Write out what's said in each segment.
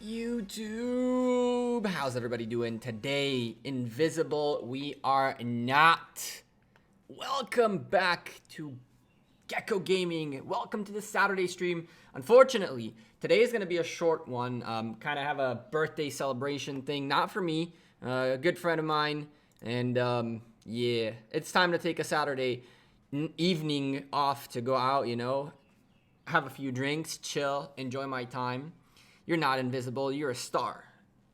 YouTube, how's everybody doing today? Invisible, we are not. Welcome back to Gekko Gaming. Welcome to the Saturday stream. Unfortunately, today is going to be a short one. Kind of have a birthday celebration thing, not for me, a good friend of mine. And yeah, it's time to take a Saturday evening off to go out, you know, have a few drinks, chill, enjoy my time. You're not invisible, you're a star,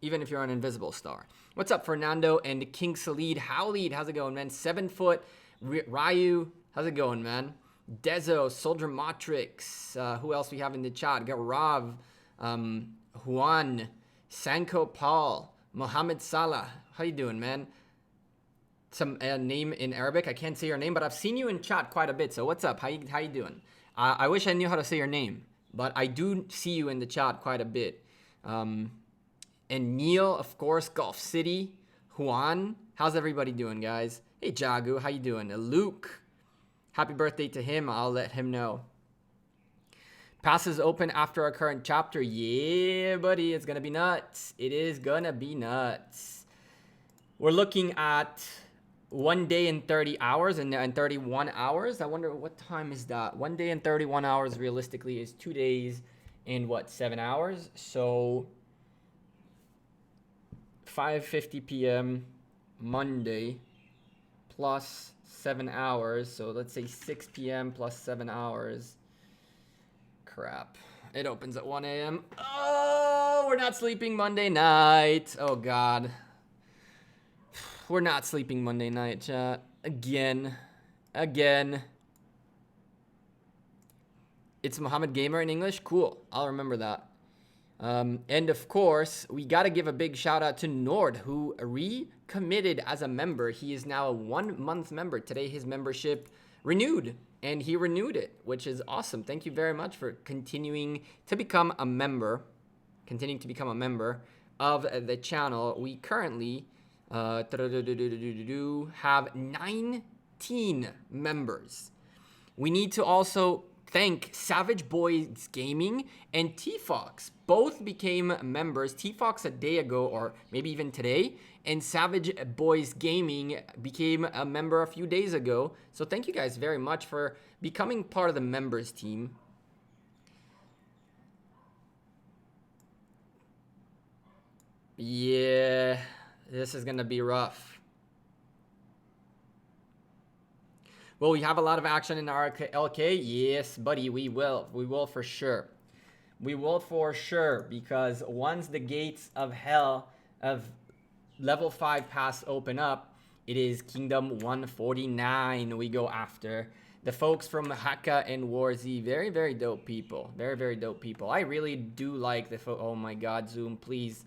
even if you're an invisible star. What's up, Fernando and King Salid? Howlead, how's it going, man? 7 foot, Ryu, how's it going, man? Dezo, Soldier Matrix, who else we have in the chat? Got Rav, Juan, Sanko Paul, Mohammed Salah. How you doing, man? Some name in Arabic. I can't say your name, but I've seen you in chat quite a bit. So what's up? How you doing? I wish I knew how to say your name, but I do see you in the chat quite a bit. And Neil, of course, Gulf City, Juan. How's everybody doing, guys? Hey, Jagu, how you doing? Luke, happy birthday to him. I'll let him know. Passes open after our current chapter. Yeah, buddy, it's gonna be nuts. It is gonna be nuts. We're looking at 1 day and 30 hours and 31 hours. I wonder what time is that? 1 day and 31 hours realistically is 2 days and what, 7 hours? So 5:50 p.m. Monday plus 7 hours. So let's say 6 p.m. plus 7 hours. Crap. It opens at 1 a.m. Oh, we're not sleeping Monday night. Oh, God. We're not sleeping Monday night, chat. Again. It's Mohammed Gamer in English? Cool. I'll remember that. And of course, we got to give a big shout out to Nord, who recommitted as a member. He is now a 1 month member. Today, his membership renewed, and he renewed it, which is awesome. Thank you very much for continuing to become a member of the channel. We currently have 19 members. We need to also thank Savage Boys Gaming and T-Fox. Both became members. T-Fox a day ago, or maybe even today, and Savage Boys Gaming became a member a few days ago. So thank you guys very much for becoming part of the members team. Yeah. This is going to be rough. Will we have a lot of action in our LK? Yes, buddy, we will. We will for sure. We will for sure, because once the gates of hell of level 5 pass open up, it is Kingdom 149 we go after. The folks from Hakka and Warzy, very, very dope people. Very, very dope people. I really do like the oh my God, Zoom, please.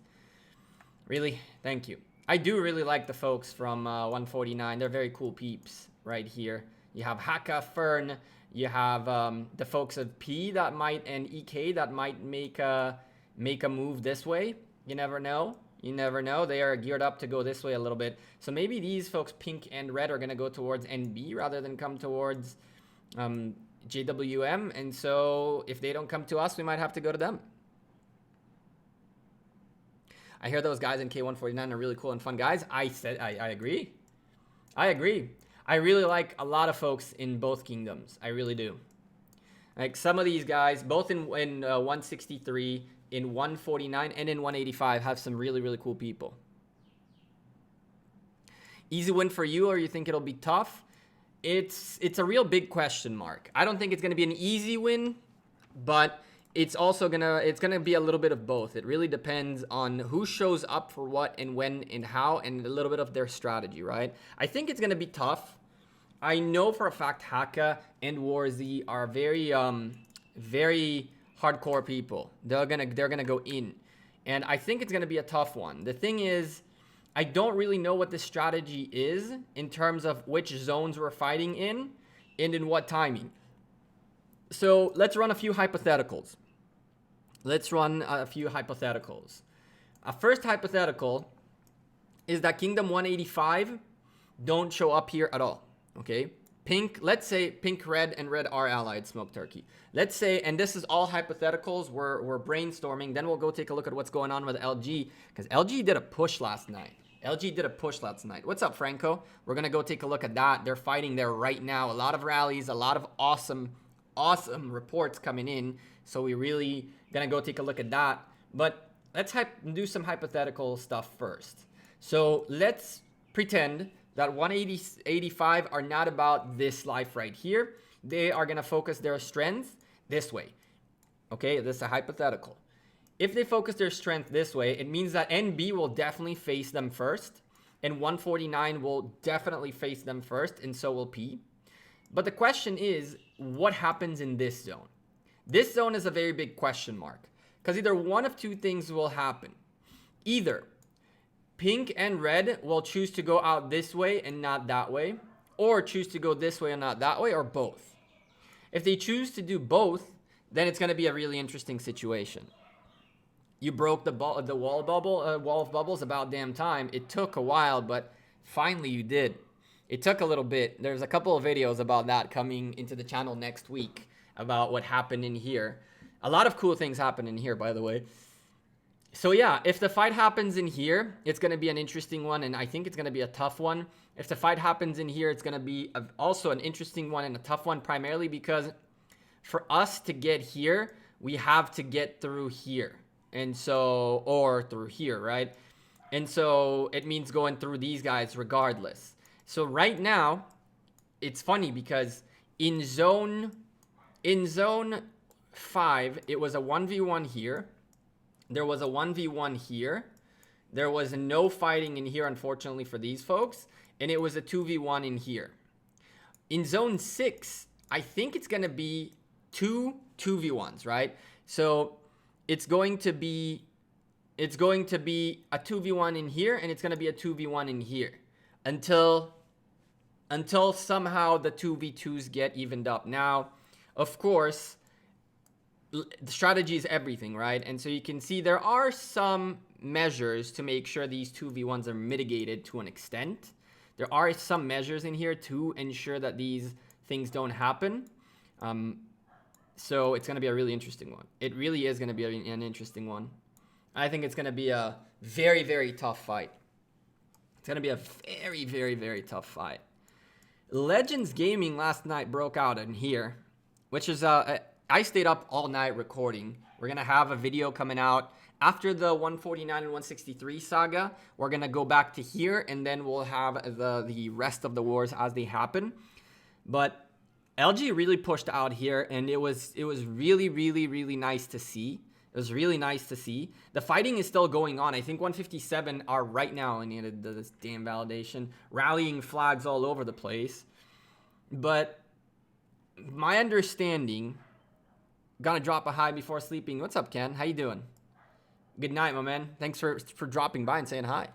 Really? Thank you. I do really like the folks from 149. They're very cool peeps right here. You have Hakka, Fern. You have the folks of P that might, and EK that might make a move this way. You never know. You never know. They are geared up to go this way a little bit. So maybe these folks, Pink and Red, are going to go towards NB rather than come towards JWM. And so if they don't come to us, we might have to go to them. I hear those guys in K149 are really cool and fun guys. I agree. I agree. I really like a lot of folks in both kingdoms. I really do. Like some of these guys, both in 163, in 149, and in 185, have some really, really cool people. Easy win for you, or you think it'll be tough? It's a real big question mark. I don't think it's going to be an easy win, but it's also gonna be a little bit of both. It really depends on who shows up for what and when and how, and a little bit of their strategy, right? I think it's gonna be tough. I know for a fact Hakka and Warzy are very very hardcore people. They're gonna go in, and I think it's gonna be a tough one. The thing is, I don't really know what the strategy is in terms of which zones we're fighting in and in what timing. So let's run a few hypotheticals. A first hypothetical is that Kingdom 185 don't show up here at all. Okay? Pink, let's say pink, red, and red are allied, Smoke Turkey. Let's say, and this is all hypotheticals, we're brainstorming, then we'll go take a look at what's going on with LG, because LG did a push last night. LG did a push last night. What's up, Franco? We're going to go take a look at that. They're fighting there right now. A lot of rallies, a lot of awesome reports coming in, so we really going to go take a look at that. But let's do some hypothetical stuff first. So let's pretend that 185 are not about this life right here. They are going to focus their strength this way. Okay, this is a hypothetical. If they focus their strength this way, it means that NB will definitely face them first, and 149 will definitely face them first, and so will P. But the question is, what happens in this zone? This zone is a very big question mark, because either one of two things will happen. Either pink and red will choose to go out this way and not that way, or choose to go this way and not that way, or both. If they choose to do both, then it's going to be a really interesting situation. You broke the wall of bubbles about damn time. It took a while, but finally you did. It took a little bit. There's a couple of videos about that coming into the channel next week about what happened in here. A lot of cool things happen in here, by the way. So yeah, if the fight happens in here, it's going to be an interesting one, and I think it's going to be a tough one. If the fight happens in here, it's going to be also an interesting one and a tough one, primarily because for us to get here, we have to get through here. And so, or through here, right? And so it means going through these guys regardless. So right now, it's funny because in zone 5, it was a 1v1 here. There was a 1v1 here. There was no fighting in here, unfortunately, for these folks. And it was a 2v1 in here. In zone 6, I think it's going to be 2v1s, right? So it's going to be a 2v1 in here, and it's going to be a 2v1 in here until somehow the 2v2s get evened up. Now, of course, the strategy is everything, right? And so you can see there are some measures to make sure these 2v1s are mitigated to an extent. There are some measures in here to ensure that these things don't happen. So it's going to be a really interesting one. It really is going to be an interesting one. I think it's going to be a very, very tough fight. It's going to be a very, very, very tough fight. Legends Gaming last night broke out in here, which is I stayed up all night recording. We're going to have a video coming out after the 149 and 163 saga. We're going to go back to here, and then we'll have the rest of the wars as they happen. But LG really pushed out here, and it was really, really, really nice to see. It was really nice to see. The fighting is still going on. I think 157 are right now, in this damn validation, rallying flags all over the place. But my understanding, gonna drop a high before sleeping. What's up, Ken? How you doing? Good night, my man. Thanks for dropping by and saying hi.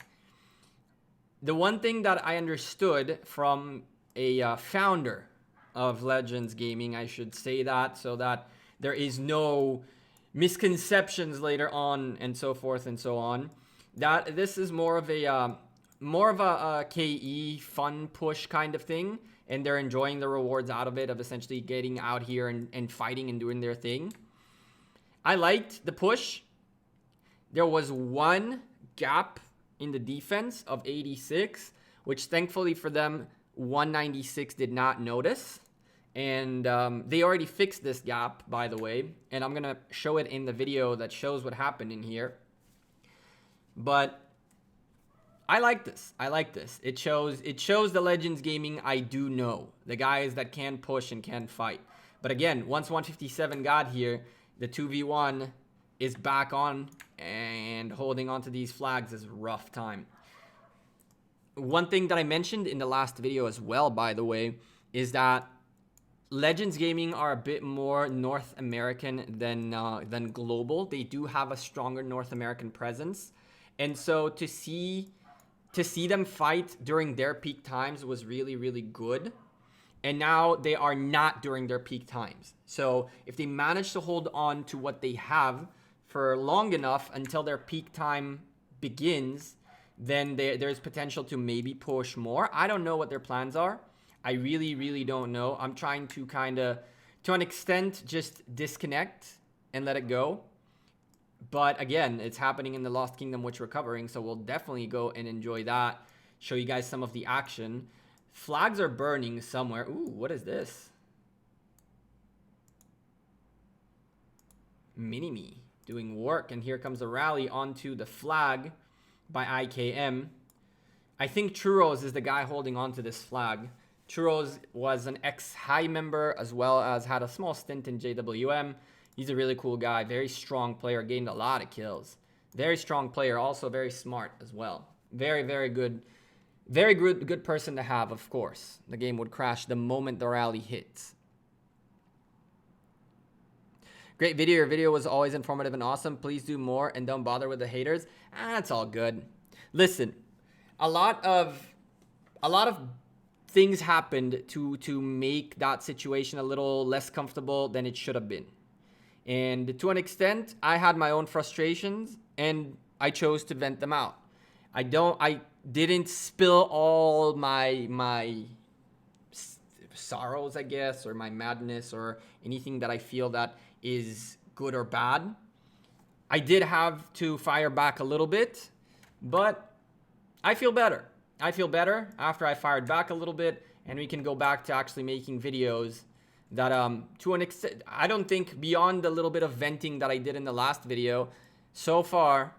The one thing that I understood from a founder of Legends Gaming, I should say that so that there is no misconceptions later on and so forth and so on, that this is more of a KE fun push kind of thing, and they're enjoying the rewards out of it, of essentially getting out here and fighting and doing their thing. I liked the push. There was one gap in the defense of 86, which thankfully for them, 196 did not notice. And they already fixed this gap, by the way. And I'm going to show it in the video that shows what happened in here. But I like this. I like this. It shows the Legends Gaming I do know. The guys that can push and can fight. But again, once 157 got here, the 2v1 is back on, and holding onto these flags is a rough time. One thing that I mentioned in the last video as well, by the way, is that Legends Gaming are a bit more North American than global. They do have a stronger North American presence. And so to see them fight during their peak times was really, really good. And now they are not during their peak times. So if they manage to hold on to what they have for long enough until their peak time begins, then there's potential to maybe push more. I don't know what their plans are. I really don't know. I'm trying to kind of, to an extent, just disconnect and let it go. But again, it's happening in the Lost Kingdom, which we're covering, so we'll definitely go and enjoy that. Show you guys some of the action. Flags are burning somewhere. Ooh, what is this? Mini-Me doing work, and here comes a rally onto the flag by IKM. I think Churros is the guy holding onto this flag. Churros was an ex-High member as well as had a small stint in JWM. He's a really cool guy, very strong player, gained a lot of kills. Very strong player, also very smart as well. Very good. Very good person to have, of course. The game would crash the moment the rally hits. Great video. Your video was always informative and awesome. Please do more and don't bother with the haters. That's all good. Listen, a lot of things happened to make that situation a little less comfortable than it should have been. And to an extent, I had my own frustrations and I chose to vent them out. I didn't spill all my sorrows, I guess, or my madness or anything that I feel that is good or bad. I did have to fire back a little bit, but I feel better. I feel better after I fired back a little bit, and we can go back to actually making videos that to an extent, I don't think beyond the little bit of venting that I did in the last video, so far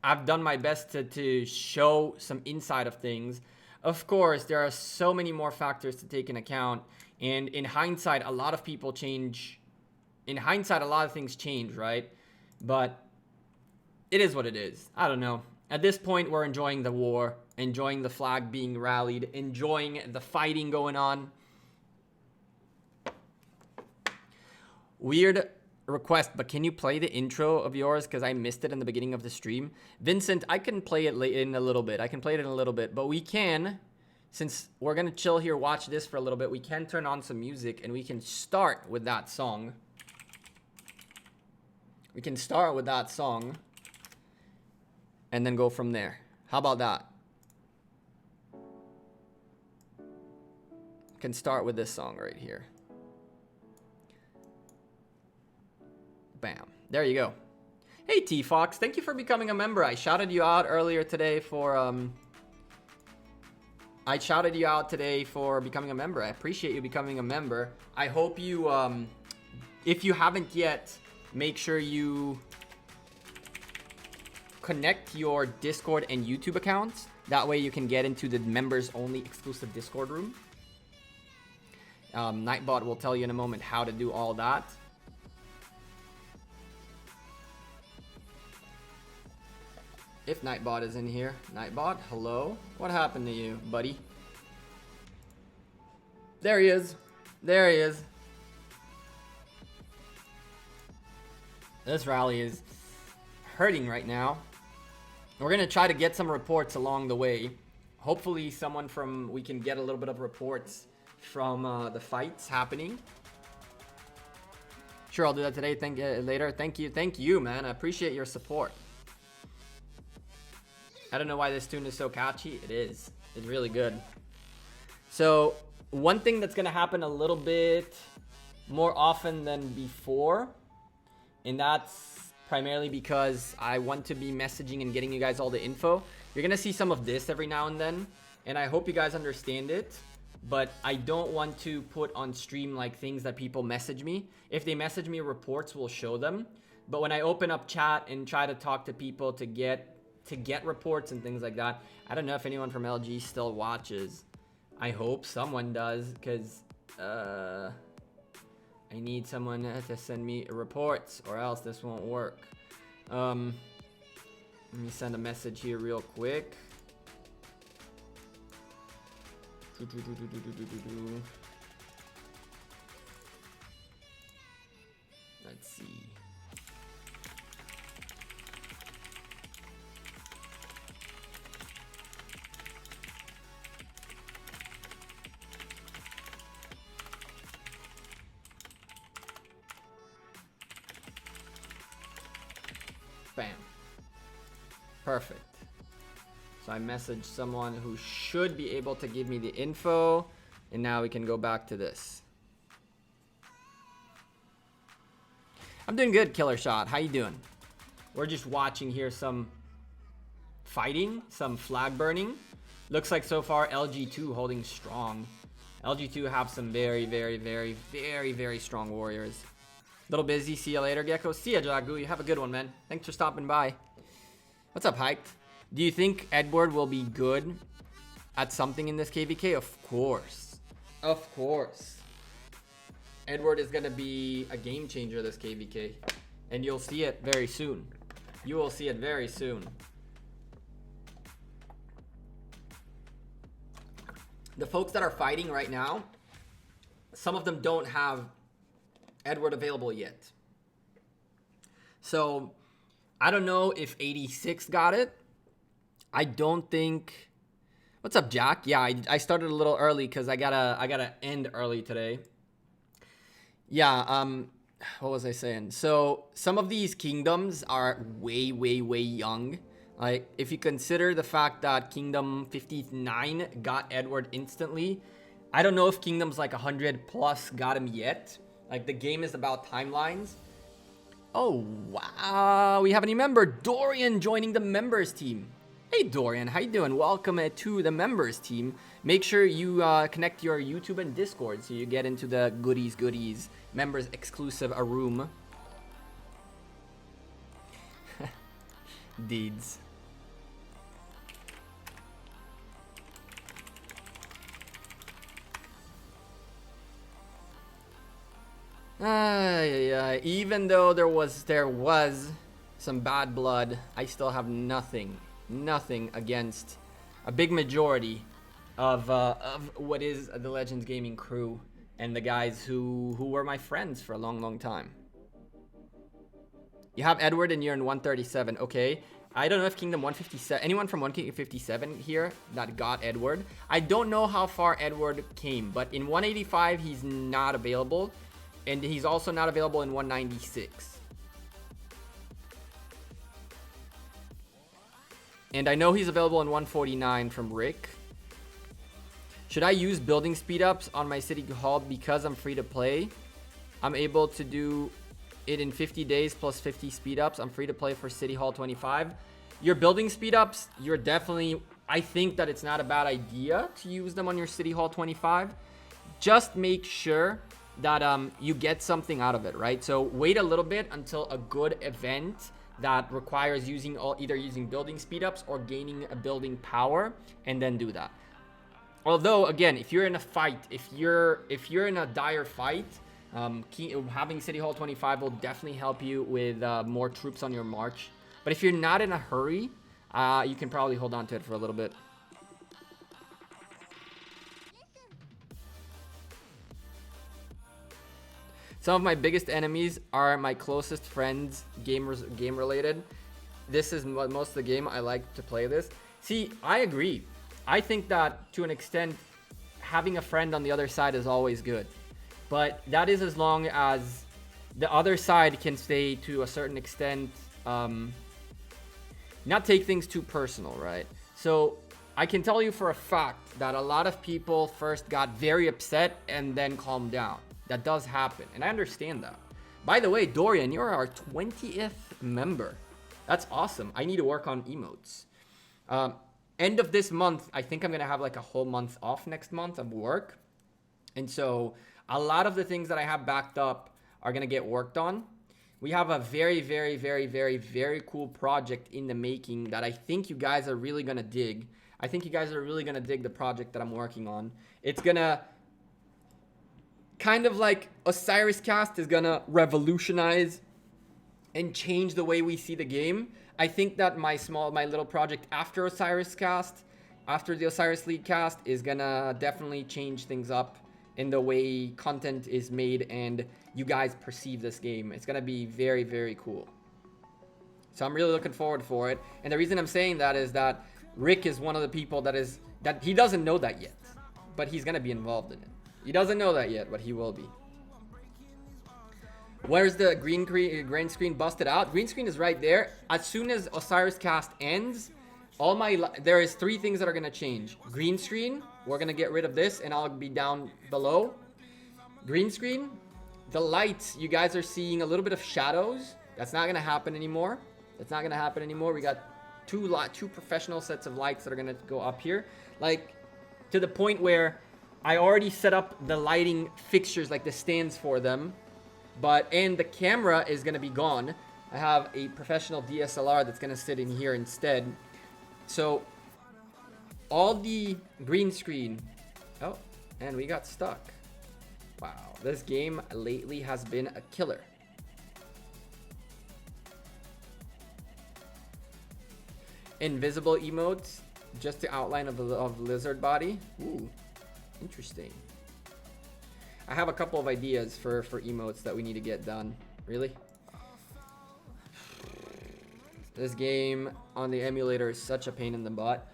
I've done my best to show some inside of things. Of course, there are so many more factors to take into account, and in hindsight, a lot of people change. In hindsight, a lot of things change, right? But it is what it is. I don't know. At this point, we're enjoying the war, enjoying the flag being rallied, enjoying the fighting going on. Weird request, but can you play the intro of yours? Because I missed it in the beginning of the stream. Vincent, I can play it in a little bit. I can play it in a little bit, but we can, since we're going to chill here, watch this for a little bit, we can turn on some music and we can start with that song. We can start with that song and then go from there. How about that? We can start with this song right here. Bam. There you go. Hey, T-Fox. Thank you for becoming a member. I shouted you out earlier today for... I shouted you out today for becoming a member. I appreciate you becoming a member. I hope you... if you haven't yet, make sure you connect your Discord and YouTube accounts. That way you can get into the members-only exclusive Discord room. Nightbot will tell you in a moment how to do all that. If Nightbot is in here. Nightbot, hello? What happened to you, buddy? There he is. There he is. This rally is hurting right now. We're going to try to get some reports along the way. Hopefully we can get a little bit of reports from the fights happening. Sure, I'll do that today. Later. Thank you, man. I appreciate your support. I don't know why this tune is so catchy. It is. It's really good. So, one thing that's going to happen a little bit more often than before, and that's primarily because I want to be messaging and getting you guys all the info. You're going to see some of this every now and then, and I hope you guys understand it, but I don't want to put on stream like things that people message me. If they message me reports, we'll show them. But when I open up chat and try to talk to people to get reports and things like that, I don't know if anyone from LG still watches. I hope someone does, because I need someone to send me reports or else this won't work. Let me send a message here real quick. Let's see. Bam. Perfect. So I messaged someone who should be able to give me the info. And now we can go back to this. I'm doing good, Killer Shot. How you doing? We're just watching here some fighting, some flag burning. Looks like so far LG2 holding strong. LG2 have some very, very, very, very, very strong warriors. Little busy. See you later, Gekko. See ya, Jagu. You have a good one, man. Thanks for stopping by. What's up, Hiked? Do you think Edward will be good at something in this KVK? Of course. Of course. Edward is going to be a game changer this KVK. And you'll see it very soon. You will see it very soon. The folks that are fighting right now, some of them don't have Edward available yet. So I don't know if 86 got it. I don't think. What's up, Jack? Yeah, I started a little early because I gotta end early today. Yeah, what was I saying? So some of these kingdoms are way, way, way young. Like, if you consider the fact that Kingdom 59 got Edward instantly, I don't know if kingdoms like 100 plus got him yet. Like, the game is about timelines. Oh, wow. We have a new member, Dorian, joining the members team. Hey, Dorian, how you doing? Welcome to the members team. Make sure you connect your YouTube and Discord so you get into the goodies, members exclusive a room. Deeds. Even though there was some bad blood, I still have nothing against a big majority of what is the Legends Gaming crew and the guys who were my friends for a long time. You have Edward and you're in 137. Okay. I don't know if Kingdom 157, anyone from 157 here that got Edward. I don't know how far Edward came, but in 185 he's not available. And he's also not available in 196. And I know he's available in 149 from Rick. Should I use building speed ups on my city hall because I'm free to play? I'm able to do it in 50 days plus 50 speed ups. I'm free to play for City Hall 25. Your building speed ups, you're definitely, I think that it's not a bad idea to use them on your City Hall 25. Just make sure that you get something out of it, right? So wait a little bit until a good event that requires either using building speed ups or gaining a building power, and then do that. Although again, if you're in a fight, if you're in a dire fight, having City Hall 25 will definitely help you with more troops on your march. But if you're not in a hurry, you can probably hold on to it for a little bit. Some of my biggest enemies are my closest friends, game related. This is most of the game I like to play this. See, I agree. I think that to an extent, having a friend on the other side is always good. But that is as long as the other side can stay to a certain extent, not take things too personal, right? So I can tell you for a fact that a lot of people first got very upset and then calmed down. That does happen, and I understand that. By the way, Dorian, you're our 20th member. That's awesome. I need to work on emotes. End of this month, I think I'm going to have like a whole month off next month of work. And so a lot of the things that I have backed up are going to get worked on. We have a very, very, very, very, very cool project in the making that I think you guys are really going to dig. I think you guys are really going to dig the project that I'm working on. It's going to kind of like Osiris Cast is going to revolutionize and change the way we see the game. I think that my little project after Osiris Cast, after the Osiris League cast, is going to definitely change things up in the way content is made and you guys perceive this game. It's going to be very, very cool. So I'm really looking forward for it. And the reason I'm saying that is that Rick is one of the people that he doesn't know that yet, but he's going to be involved in it. He doesn't know that yet, but he will be. Where's the green screen busted out? Green screen is right there. As soon as Osiris Cast ends, there is 3 things that are going to change. Green screen, we're gonna get rid of this and I'll be down below. Green screen. The lights, you guys are seeing a little bit of shadows. That's not gonna happen anymore. That's not gonna happen anymore. We got two professional sets of lights that are gonna go up here. Like, to the point where I already set up the lighting fixtures, like the stands for them. And the camera is gonna be gone. I have a professional DSLR that's gonna sit in here instead. So, all the green screen. Oh, and we got stuck. Wow, this game lately has been a killer. Invisible emotes, just the outline of lizard body. Ooh, interesting. I have a couple of ideas for emotes that we need to get done. Really? This game on the emulator is such a pain in the butt.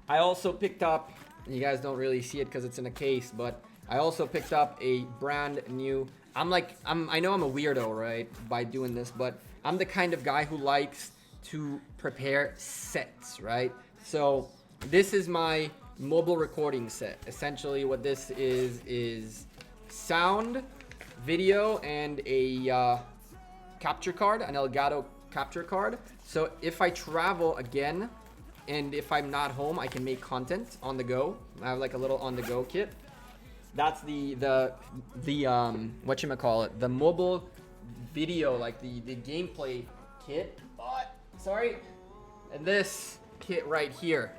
I also picked up, you guys don't really see it because it's in a case, but I also picked up a brand new, I know I'm a weirdo, right, by doing this, but I'm the kind of guy who likes to prepare sets, right? So this is my mobile recording set. Essentially what this is sound, video, and a capture card, an Elgato capture card. So if I travel again, and if I'm not home, I can make content on the go. I have like a little on the go kit. That's the whatchamacallit, the mobile video, like the gameplay kit. But sorry. And this kit right here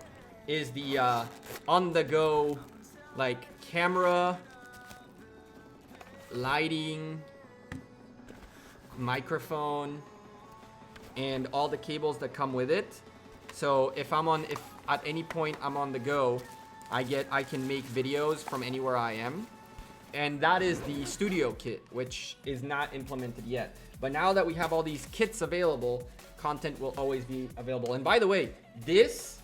is the on the go, like, camera, lighting, microphone, and all the cables that come with it. So if at any point I'm on the go, I can make videos from anywhere I am. And that is the studio kit, which is not implemented yet. But now that we have all these kits available, content will always be available. And by the way, this,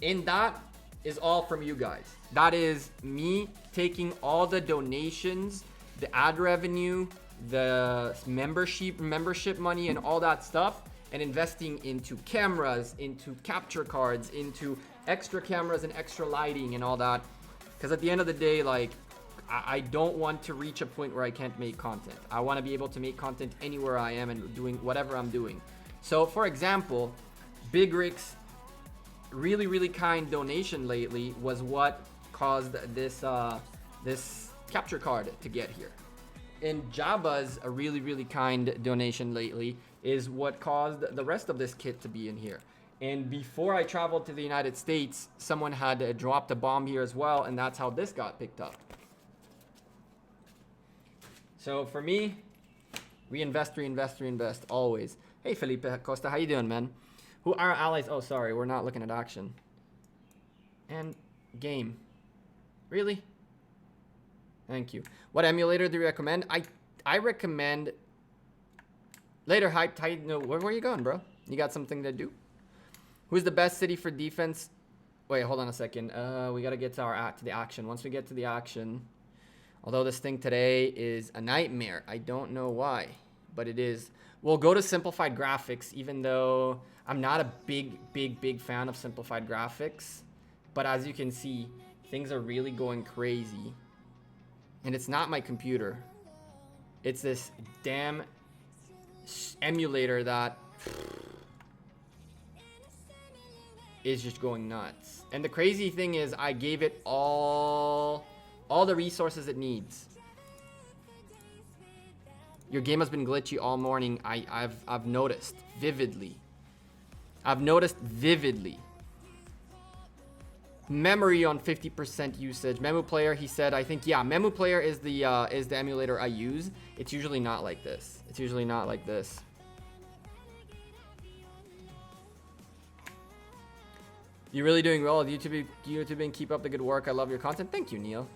and that is all from you guys. That is me taking all the donations, the ad revenue, the membership money, and all that stuff, and investing into cameras, into capture cards, into extra cameras and extra lighting and all that. Because at the end of the day, like, I don't want to reach a point where I can't make content. I want to be able to make content anywhere I am and doing whatever I'm doing. So for example, Big Rick's really kind donation lately was what caused this this capture card to get here. And Jabba's a really kind donation lately is what caused the rest of this kit to be in here. And before I traveled to the United States, someone had dropped a bomb here as well, and that's how this got picked up. So for me, reinvest always. Hey Felipe Costa, how you doing, man? Who are our allies? Oh, sorry, we're not looking at action. And game. Really? Thank you. What emulator do you recommend? I recommend later hype. No, where are you going, bro? You got something to do? Who's the best city for defense? Wait, hold on a second. We gotta get to the action. Once we get to the action, although this thing today is a nightmare, I don't know why, but it is. We'll go to simplified graphics, even though I'm not a big fan of simplified graphics. But as you can see, things are really going crazy. And it's not my computer. It's this damn emulator that is just going nuts. And the crazy thing is I gave it all the resources it needs. Your game has been glitchy all morning. I've noticed vividly. Memory on 50% usage. Memu Player, he said, I think, yeah, Memu Player is the emulator I use. It's usually not like this. You're really doing well with YouTube and keep up the good work. I love your content. Thank you, Neil.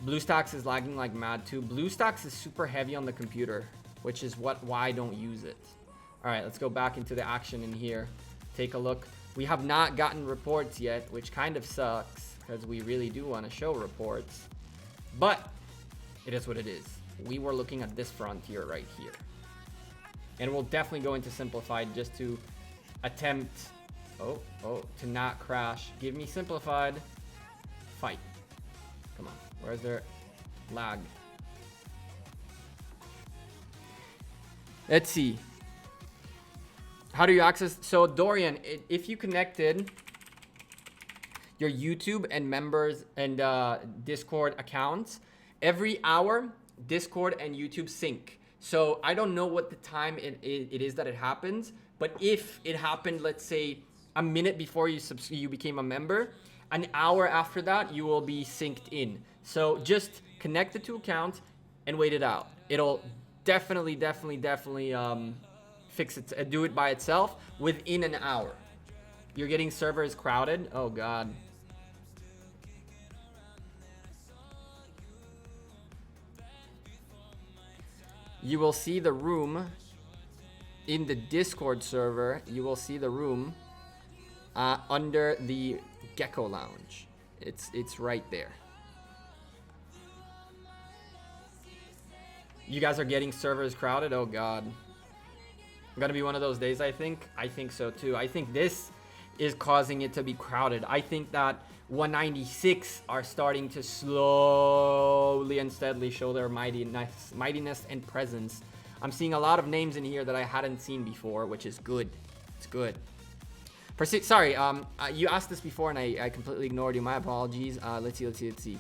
BlueStacks is lagging like mad too. BlueStacks is super heavy on the computer, which is why I don't use it. All right, let's go back into the action in here. Take a look. We have not gotten reports yet, which kind of sucks because we really do want to show reports. But it is what it is. We were looking at this frontier right here. And we'll definitely go into simplified just to attempt Oh, to not crash. Give me simplified. Fight. Come on. Where's their lag? Let's see. How do you access? So Dorian, if you connected your YouTube and members and Discord accounts, every hour Discord and YouTube sync. So I don't know what the time it is that it happens, but if it happened, let's say a minute before you became a member, an hour after that you will be synced in. So just connect the two accounts and wait it out. It'll definitely fix it, do it by itself within an hour. You're getting servers crowded. Oh god. You will see the room in the Discord server. You will see the room under the Gekko lounge. It's right there. You guys are getting servers crowded. Oh god. Gonna be one of those days, I think. I think so too. I think this is causing it to be crowded. I think that 196 are starting to slowly and steadily show their mightiness and presence. I'm seeing a lot of names in here that I hadn't seen before, which is good. It's good. Sorry, you asked this before and I completely ignored you. My apologies. Let's see.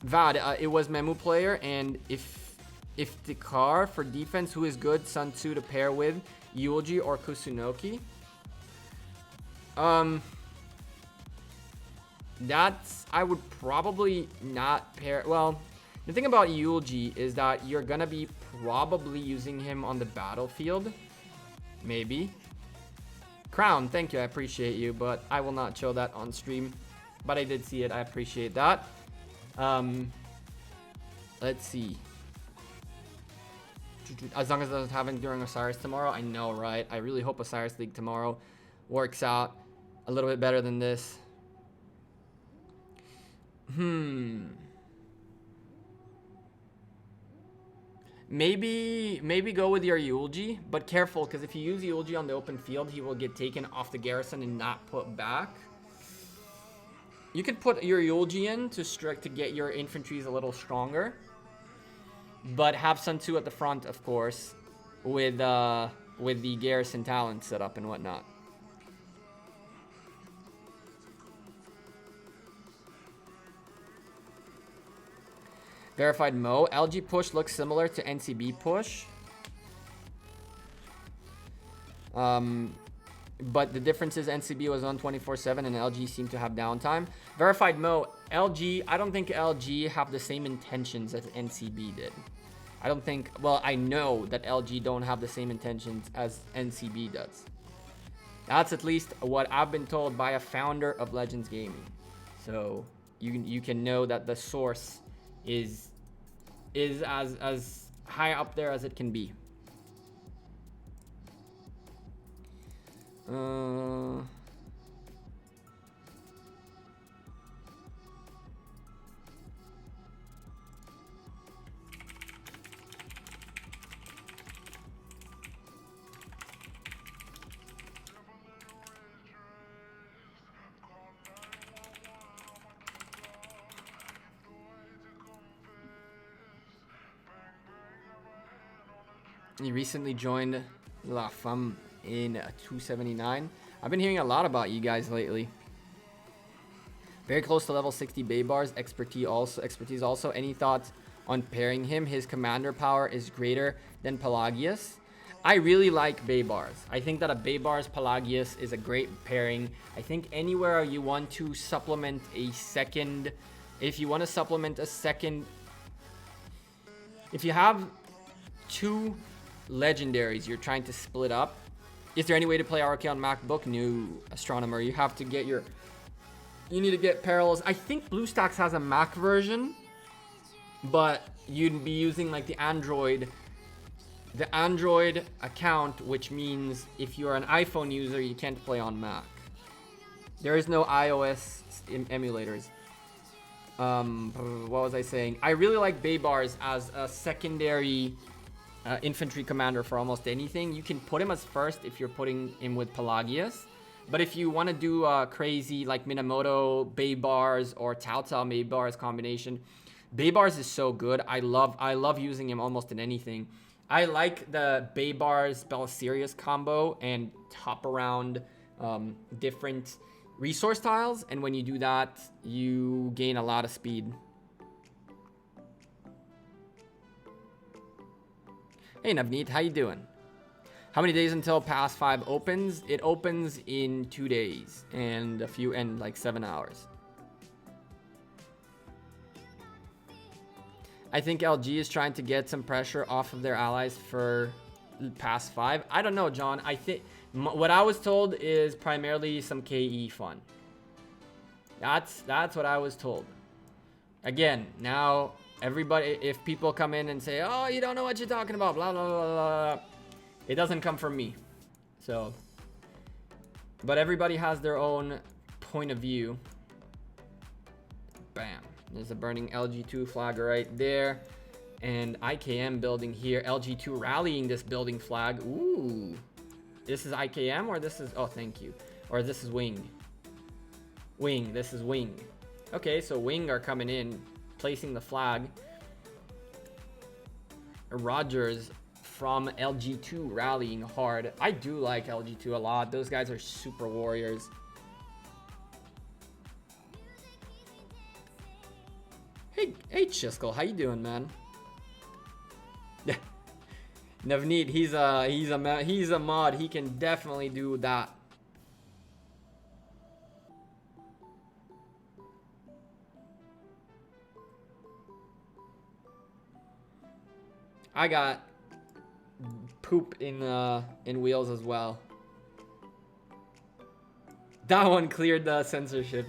Vad, it was Memu player, and if the car for defense, who is good, Sun Tzu to pair with, Yuji or Kusunoki? That's, I would probably not pair. Well, the thing about Yuji is that you're gonna be probably using him on the battlefield. Maybe. Crown, thank you, I appreciate you, but I will not show that on stream. But I did see it, I appreciate that. Let's see. As long as it doesn't happen during Osiris tomorrow. I know, right? I really hope Osiris League tomorrow works out a little bit better than this. Maybe go with your Yulji, but careful, because if you use Yulji on the open field, he will get taken off the garrison and not put back. You could put your Yulji in to get your infantries a little stronger, but have Sun Tzu at the front, of course, with the garrison talent set up and whatnot. Verified Mo. LG push looks similar to NCB push. But the difference is NCB was on 24/7 and LG seemed to have downtime. Verified Mo. LG, I don't think LG have the same intentions as NCB did. I don't think, well, I know that LG don't have the same intentions as NCB does. That's at least what I've been told by a founder of Legends Gaming. So you can know that the source is as high up there as it can be. He recently joined La Femme in 279. I've been hearing a lot about you guys lately. Very close to level 60 Bay Bars. Expertise also. Any thoughts on pairing him? His commander power is greater than Pelagius. I really like Bay Bars. I think that a Bay Bars Pelagius is a great pairing. I think anywhere you want to supplement a second, if you want to supplement a second, if you have two legendaries you're trying to split up, is there any way to play RK on MacBook? No, Astronomer. You have to get you need to get Parallels. I think BlueStacks has a Mac version, but you'd be using like the Android account, which means if you're an iPhone user, you can't play on Mac. There is no iOS emulators. What was I saying? I really like Bay Bars as a secondary infantry commander for almost anything. You can put him as first if you're putting him with Pelagius. But if you want to do crazy like Minamoto, Baybars, or Cao Cao Baybars combination, Baybars is so good. I love using him almost in anything. I like the Baybars Belisarius combo and top around different resource tiles, and when you do that, you gain a lot of speed. Hey Navneet, how you doing? How many days until Pass 5 opens? It opens in 2 days and like 7 hours. I think LG is trying to get some pressure off of their allies for Pass 5. I don't know, John. I think what I was told is primarily some KE fun. That's what I was told. Again, now everybody, if people come in and say, "Oh, you don't know what you're talking about," blah blah blah blah, it doesn't come from me. So, but everybody has their own point of view. Bam. There's a burning LG2 flag right there. And IKM building here. LG2 rallying this building flag. Ooh. This is IKM or this is... Oh, thank you. Or this is Wing. Wing. This is Wing. Okay, so Wing are coming in. Placing the flag. Rogers from LG2 rallying hard. I do like LG2 a lot. Those guys are super warriors. Hey Chiskel, how you doing, man? Yeah, Navneet, he's a mod. He can definitely do that. I got poop in wheels as well. That one cleared the censorship.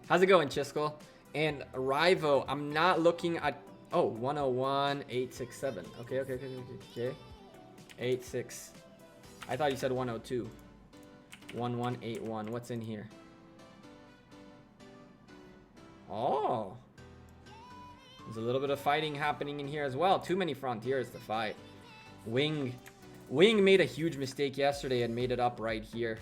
How's it going, Chiskel? And Rivo, I'm not looking at... Oh, 101, 867. Okay. 86. I thought you said 102. 1181. What's in here? Oh. There's a little bit of fighting happening in here as well. Too many frontiers to fight. Wing made a huge mistake yesterday and made it up right here.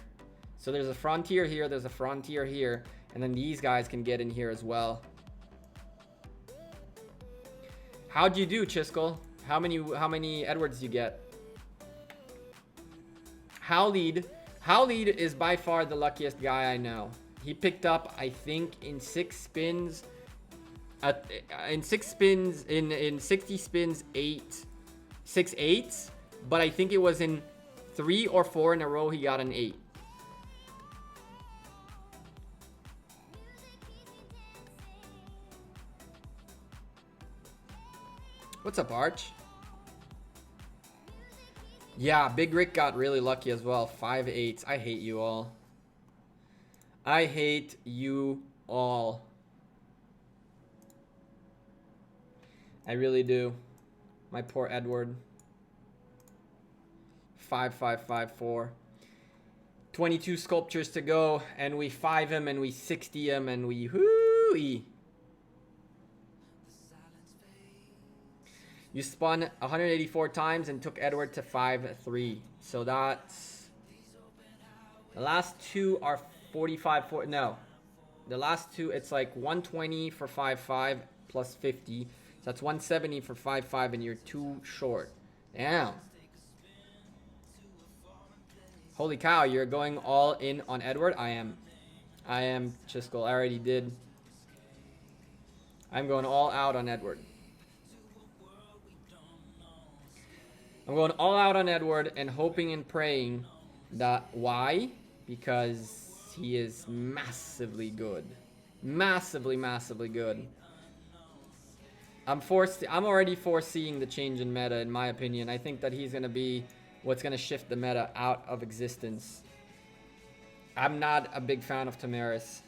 So there's a frontier here, there's a frontier here, and then these guys can get in here as well. How'd you do, Chiskel? How many Edwards you get? Howlead is by far the luckiest guy I know. He picked up, I think, in 6 spins, in 60 spins, 6 8s, but I think it was in 3 or 4 in a row he got an 8. What's up, Arch? Yeah, Big Rick got really lucky as well. 5 8s. I hate you all. I hate you all. I really do. My poor Edward. 5 5 5 4. 22 sculptures to go, and we 5 him, and we 60 him, and we hooey. You spun 184 times and took Edward to 5-3. So that's... The last 2 are 45... No. The last 2, it's like 120 for 5-5 plus 50. So that's 170 for 5-5, and you're 2 short. Damn. Holy cow, you're going all in on Edward? I am, Chiskel. I already did. I'm going all out on Edward. I'm going all out on Edward and hoping and praying that... Why? Because he is massively good. Massively good. I'm already foreseeing the change in meta, in my opinion. I think that he's going to be what's going to shift the meta out of existence. I'm not a big fan of Tamaris.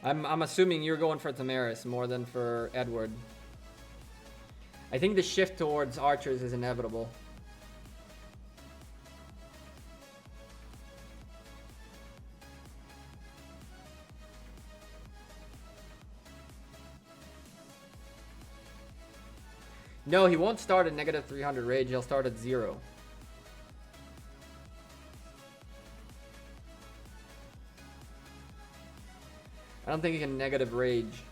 I'm assuming you're going for Tamaris more than for Edward. I think the shift towards archers is inevitable. No, he won't start at negative 300 rage. He'll start at 0. I don't think he can negative rage.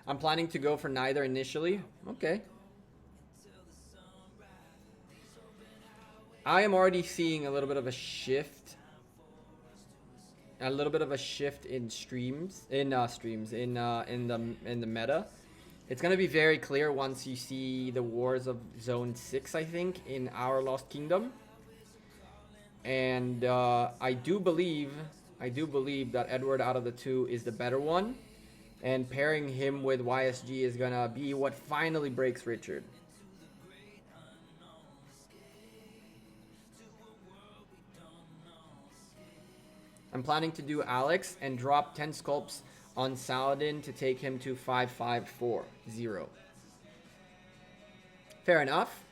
I'm planning to go for neither initially. Okay. I am already seeing a little bit of a shift. A little bit of a shift in streams, in the meta. It's gonna be very clear once you see the wars of Zone 6, I think, in our Lost Kingdom. And I do believe that Edward out of the two is the better one, and pairing him with YSG is gonna be what finally breaks Richard. I'm planning to do Alex and drop 10 sculpts on Saladin to take him to 5540. Fair enough.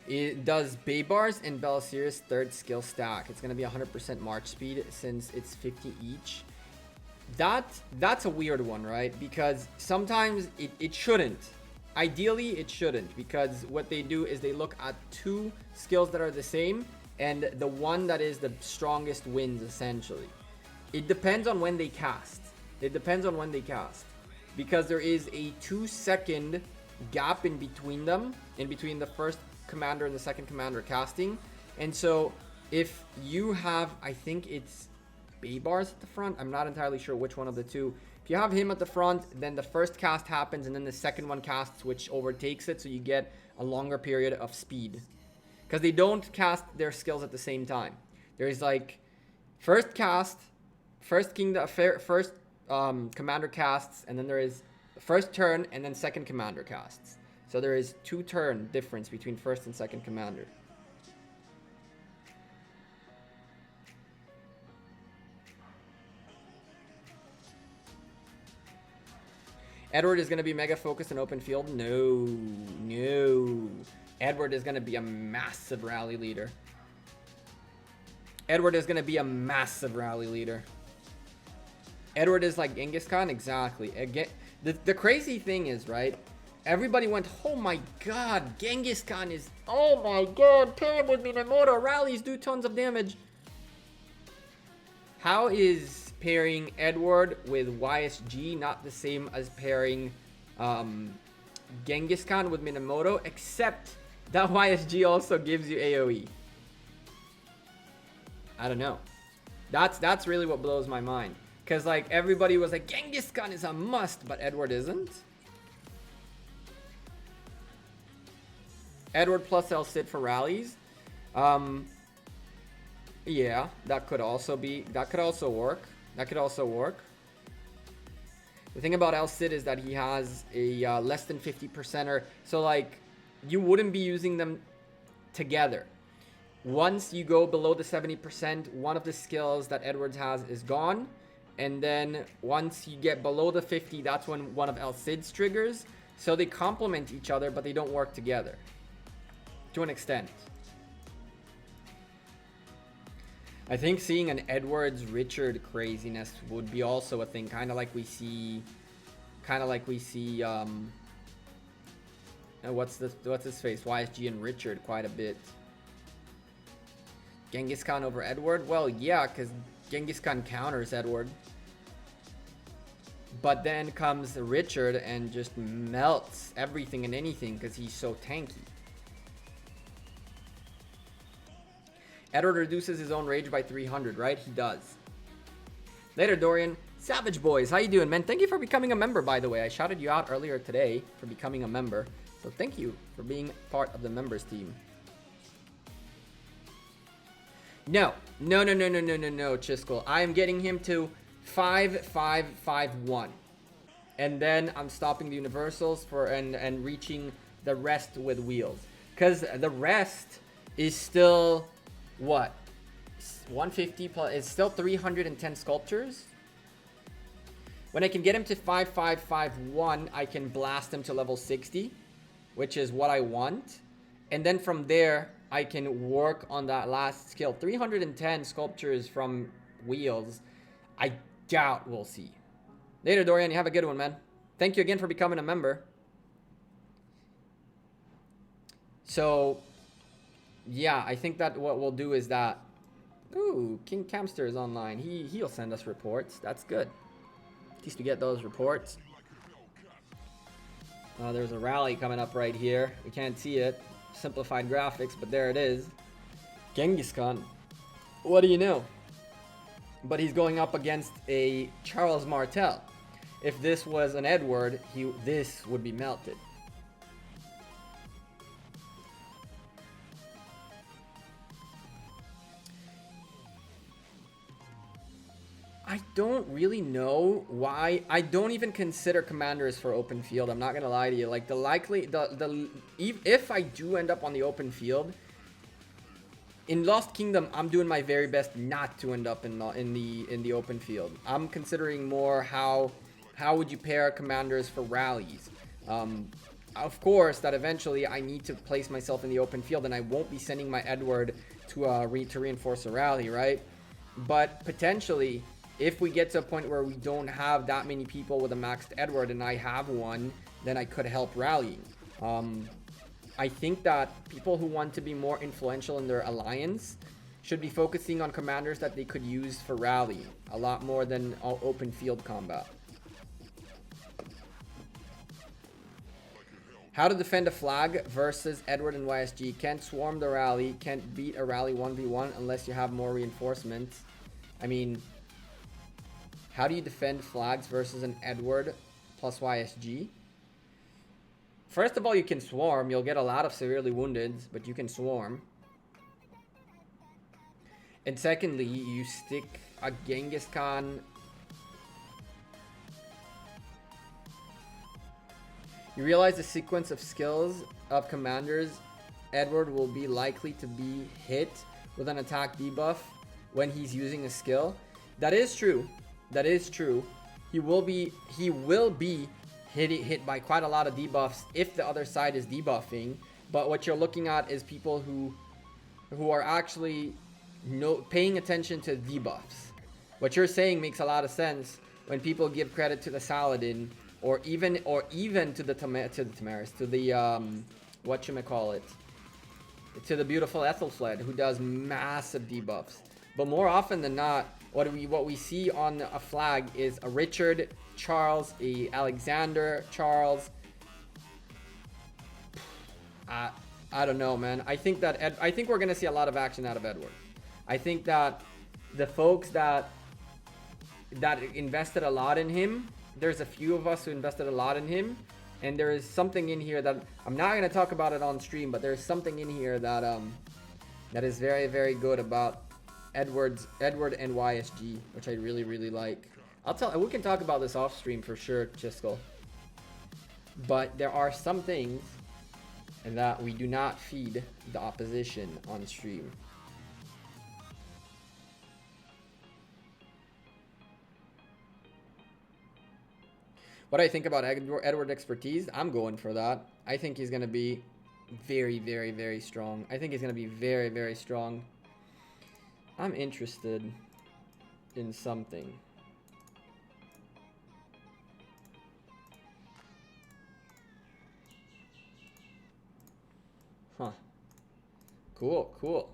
It does Baybars and Belisarius third skill stack. It's going to be 100% March speed since it's 50 each. That's a weird one, right? Because sometimes it shouldn't. Ideally, it shouldn't, because what they do is they look at two skills that are the same, and the one that is the strongest wins, essentially. It depends on when they cast. Because there is a 2-second gap in between them, in between the first commander and the second commander casting. And so if you have, I think it's Baybars at the front, I'm not entirely sure which one of the two. If you have him at the front, then the first cast happens and then the second one casts, which overtakes it, so you get a longer period of speed. Because they don't cast their skills at the same time. There's like first cast, first commander casts, and then there is first turn and then second commander casts. So there is 2-turn difference between first and second commander. Edward is going to be mega focused in open field. No. Edward is going to be a massive rally leader. Edward is like Genghis Khan, exactly. Again, the crazy thing is, right? Everybody went, oh my god, Genghis Khan is, oh my god, pair him with Minamoto, rallies do tons of damage. How is pairing Edward with YSG not the same as pairing Genghis Khan with Minamoto, except that YSG also gives you AoE? I don't know. That's really what blows my mind. Because like everybody was like, Genghis Khan is a must, but Edward isn't. Edward plus El Cid for rallies. Yeah, that could also work. The thing about El Cid is that he has a less than 50%er. So like, you wouldn't be using them together. Once you go below the 70%, one of the skills that Edwards has is gone. And then once you get below the 50, that's when one of El Cid's triggers. So they complement each other, but they don't work together. To an extent. I think seeing an Edwards Richard craziness would be also a thing, kind of like we see what's his face, YSG and Richard quite a bit. Genghis Khan over Edward? Well, yeah, because Genghis Khan counters Edward. But then comes Richard and just melts everything and anything because he's so tanky. Edward reduces his own rage by 300, right? He does. Later, Dorian. Savage Boys, how you doing, man? Thank you for becoming a member, by the way. I shouted you out earlier today for becoming a member. So thank you for being part of the members team. No, Chiskel. I am getting him to 5551. And then I'm stopping the universals for and reaching the rest with wheels. Because the rest is still... what? 150 plus, it's still 310 sculptures. When I can get him to 5551, I can blast him to level 60, which is what I want. And then from there, I can work on that last skill. 310 sculptures from wheels. I doubt we'll see. Later, Dorian. You have a good one, man. Thank you again for becoming a member. So, yeah, I think that what we'll do is that... Ooh, King Camster is online. He'll send us reports. That's good. At least we get those reports. There's a rally coming up right here. We can't see it. Simplified graphics, but there it is. Genghis Khan. What do you know? But he's going up against a Charles Martel. If this was an Edward, this would be melted. I don't really know why. I don't even consider commanders for open field. I'm not gonna lie to you. Like if I do end up on the open field in Lost Kingdom, I'm doing my very best not to end up in the open field. I'm considering more how would you pair commanders for rallies. Of course, that eventually I need to place myself in the open field, and I won't be sending my Edward to reinforce a rally, right? But potentially, if we get to a point where we don't have that many people with a maxed Edward and I have one, then I could help rallying. I think that people who want to be more influential in their alliance should be focusing on commanders that they could use for rallying a lot more than open field combat. How to defend a flag versus Edward and YSG. Can't swarm the rally. Can't beat a rally 1v1 unless you have more reinforcements. I mean... How do you defend flags versus an Edward plus YSG? First of all, you can swarm. You'll get a lot of severely wounded, but you can swarm. And secondly, you stick a Genghis Khan. You realize the sequence of skills of commanders. Edward will be likely to be hit with an attack debuff when he's using a skill. That is true. That is true. He will be hit by quite a lot of debuffs if the other side is debuffing. But what you're looking at is people who are actually paying attention to debuffs. What you're saying makes a lot of sense when people give credit to the Saladin or even to the Tamaris, to the whatchamacallit, to the beautiful Ethelfled, who does massive debuffs. But more often than not, what we see on a flag is a Richard, Charles, a Alexander, Charles. I don't know, man. I think that I think we're gonna see a lot of action out of Edward. I think that the folks that invested a lot in him, there's a few of us who invested a lot in him, and there is something in here that I'm not gonna talk about it on stream, but there's something in here that that is very, very good about Edward and YSG, which I really, really like. We can talk about this off stream for sure, Chiskel. But there are some things that we do not feed the opposition on stream. What I think about Edward expertise, I'm going for that. I think he's going to be very, very, very strong. I think he's going to be very, very strong. I'm interested in something. Huh. Cool, cool.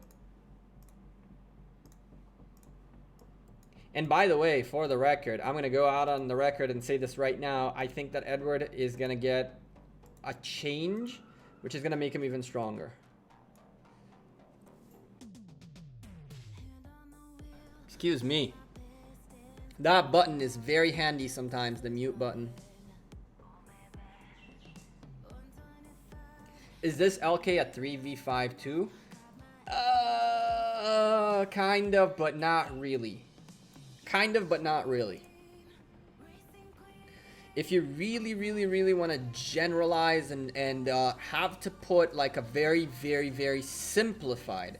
And by the way, for the record, I'm going to go out on the record and say this right now. I think that Edward is going to get a change, which is going to make him even stronger. Excuse me. That button is very handy sometimes, the mute button. Is this LK a 3v5 too? Kind of, but not really. Kind of, but not really. If you really, really, really want to generalize and have to put like a very, very, very simplified,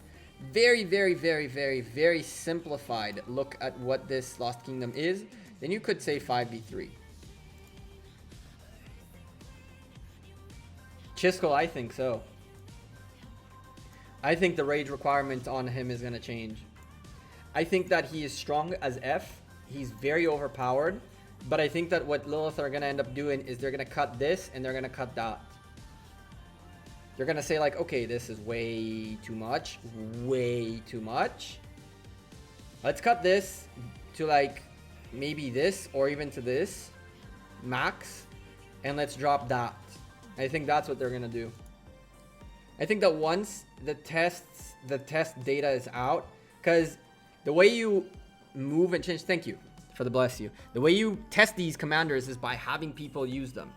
very, very, very, very, very simplified look at what this Lost Kingdom is, then you could say 5v3. Chiskel, I think so. I think the rage requirement on him is going to change. I think that he is strong as F. He's very overpowered. But I think that what Lilith are going to end up doing is they're going to cut this and they're going to cut that. They're going to say like, okay, this is way too much. Way too much. Let's cut this to like maybe this or even to this max. And let's drop that. I think that's what they're going to do. I think that once the test data is out, because the way you move and change, thank you for the bless you. The way you test these commanders is by having people use them.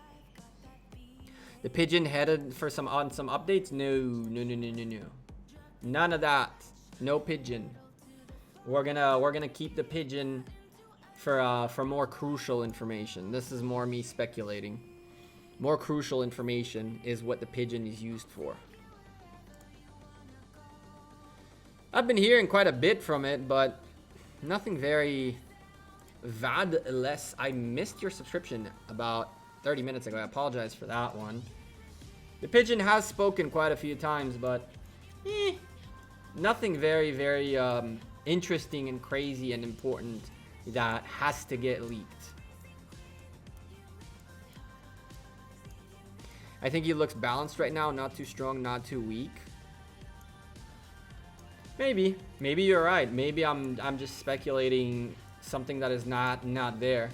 The pigeon headed for some updates? No. None of that. No pigeon. We're gonna keep the pigeon for more crucial information. This is more me speculating. More crucial information is what the pigeon is used for. I've been hearing quite a bit from it, but nothing very vad less. I missed your subscription about 30 minutes ago. I apologize for that one. The pigeon has spoken quite a few times, but nothing very, very interesting and crazy and important that has to get leaked. I think he looks balanced right now, not too strong, not too weak. Maybe you're right. Maybe I'm just speculating something that is not there.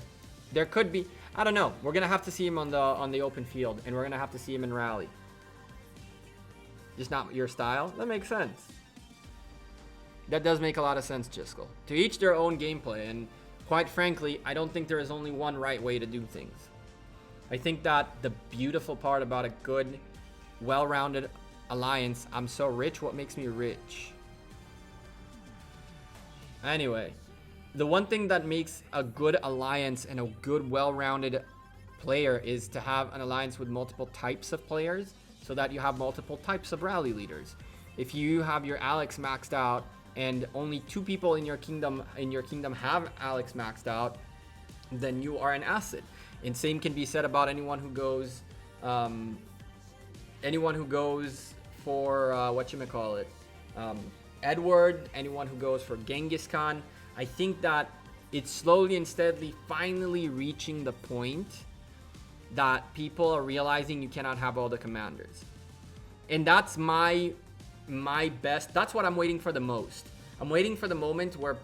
There could be. I don't know. We're gonna have to see him on the open field, and we're gonna have to see him in rally. Just not your style. That makes sense. That does make a lot of sense, Jiskel. To each their own gameplay, and quite frankly, I don't think there is only one right way to do things. I think that the beautiful part about a good, well-rounded alliance. I'm so rich. What makes me rich? Anyway, the one thing that makes a good alliance and a good well-rounded player is to have an alliance with multiple types of players so that you have multiple types of rally leaders. If you have your Alex maxed out and only 2 people in your kingdom have Alex maxed out, then you are an asset. And same can be said about anyone who goes for whatchamacallit, Edward, anyone who goes for Genghis Khan. I think that it's slowly and steadily finally reaching the point that people are realizing you cannot have all the commanders. And that's my best. That's what I'm waiting for the most. I'm waiting for the moment where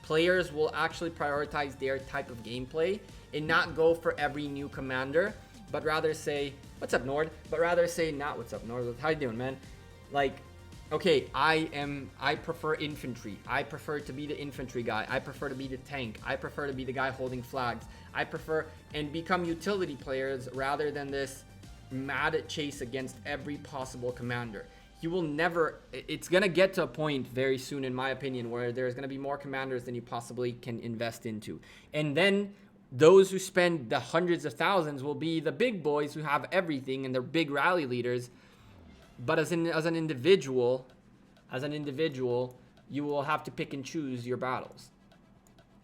players will actually prioritize their type of gameplay and not go for every new commander, but rather say, what's up, Nord? But rather say, not what's up, Nord. How you doing, man? Like, okay, I prefer infantry. I prefer to be the infantry guy. I prefer to be the tank. I prefer to be the guy holding flags. I prefer and become utility players rather than this mad chase against every possible commander. You will never, it's going to get to a point very soon, in my opinion, where there's going to be more commanders than you possibly can invest into. And then those who spend the hundreds of thousands will be the big boys who have everything and they're big rally leaders. But as an individual, you will have to pick and choose your battles.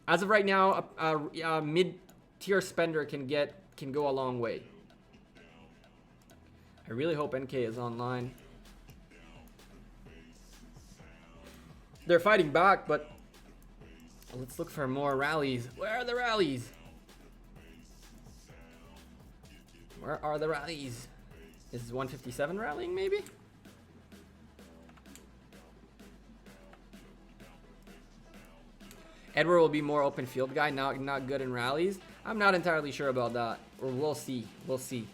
As of right now, a mid-tier spender can go a long way. I really hope NK is online. They're fighting back, but let's look for more rallies. Where are the rallies? Where are the rallies? Is 157 rallying, maybe? Edward will be more open field guy, not good in rallies. I'm not entirely sure about that. Or we'll see. We'll see.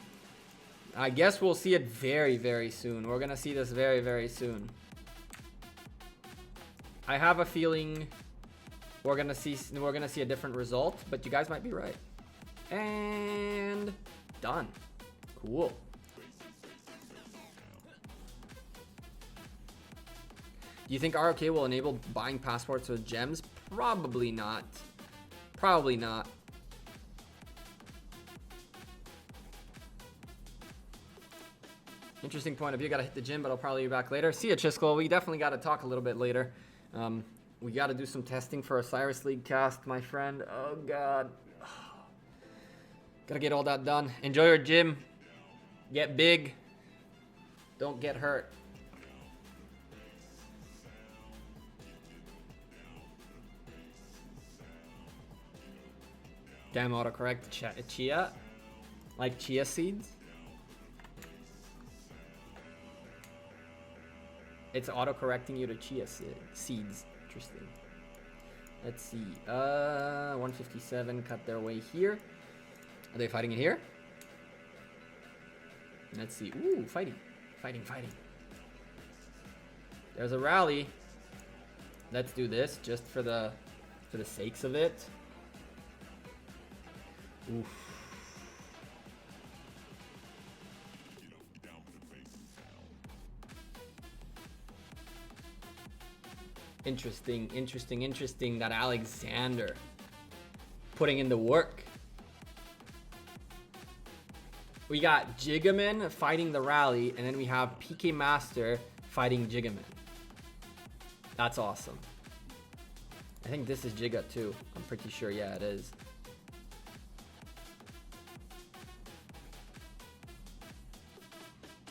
I guess we'll see it very, very soon. We're gonna see this very, very soon. I have a feeling we're gonna see a different result, but you guys might be right. And done. Cool. Do you think ROK will enable buying passports with gems? Probably not. Probably not. Interesting point of view. Gotta hit the gym, but I'll probably be back later. See ya, Chiskel. We definitely gotta talk a little bit later. We gotta do some testing for a Cyrus League cast, my friend. Oh, God. Gotta get all that done. Enjoy your gym. Get big. Don't get hurt. Damn autocorrect. Chia? Like chia seeds? It's autocorrecting you to chia seeds. Interesting. Let's see. 157 cut their way here. Are they fighting it here? Let's see. Ooh, fighting. Fighting. There's a rally. Let's do this just for the sakes of it. Oof. Interesting that Alexander putting in the work. We got Jigaman fighting the rally, and then we have PK Master fighting Jigaman. That's awesome. I think this is Jiga too. I'm pretty sure, yeah, it is.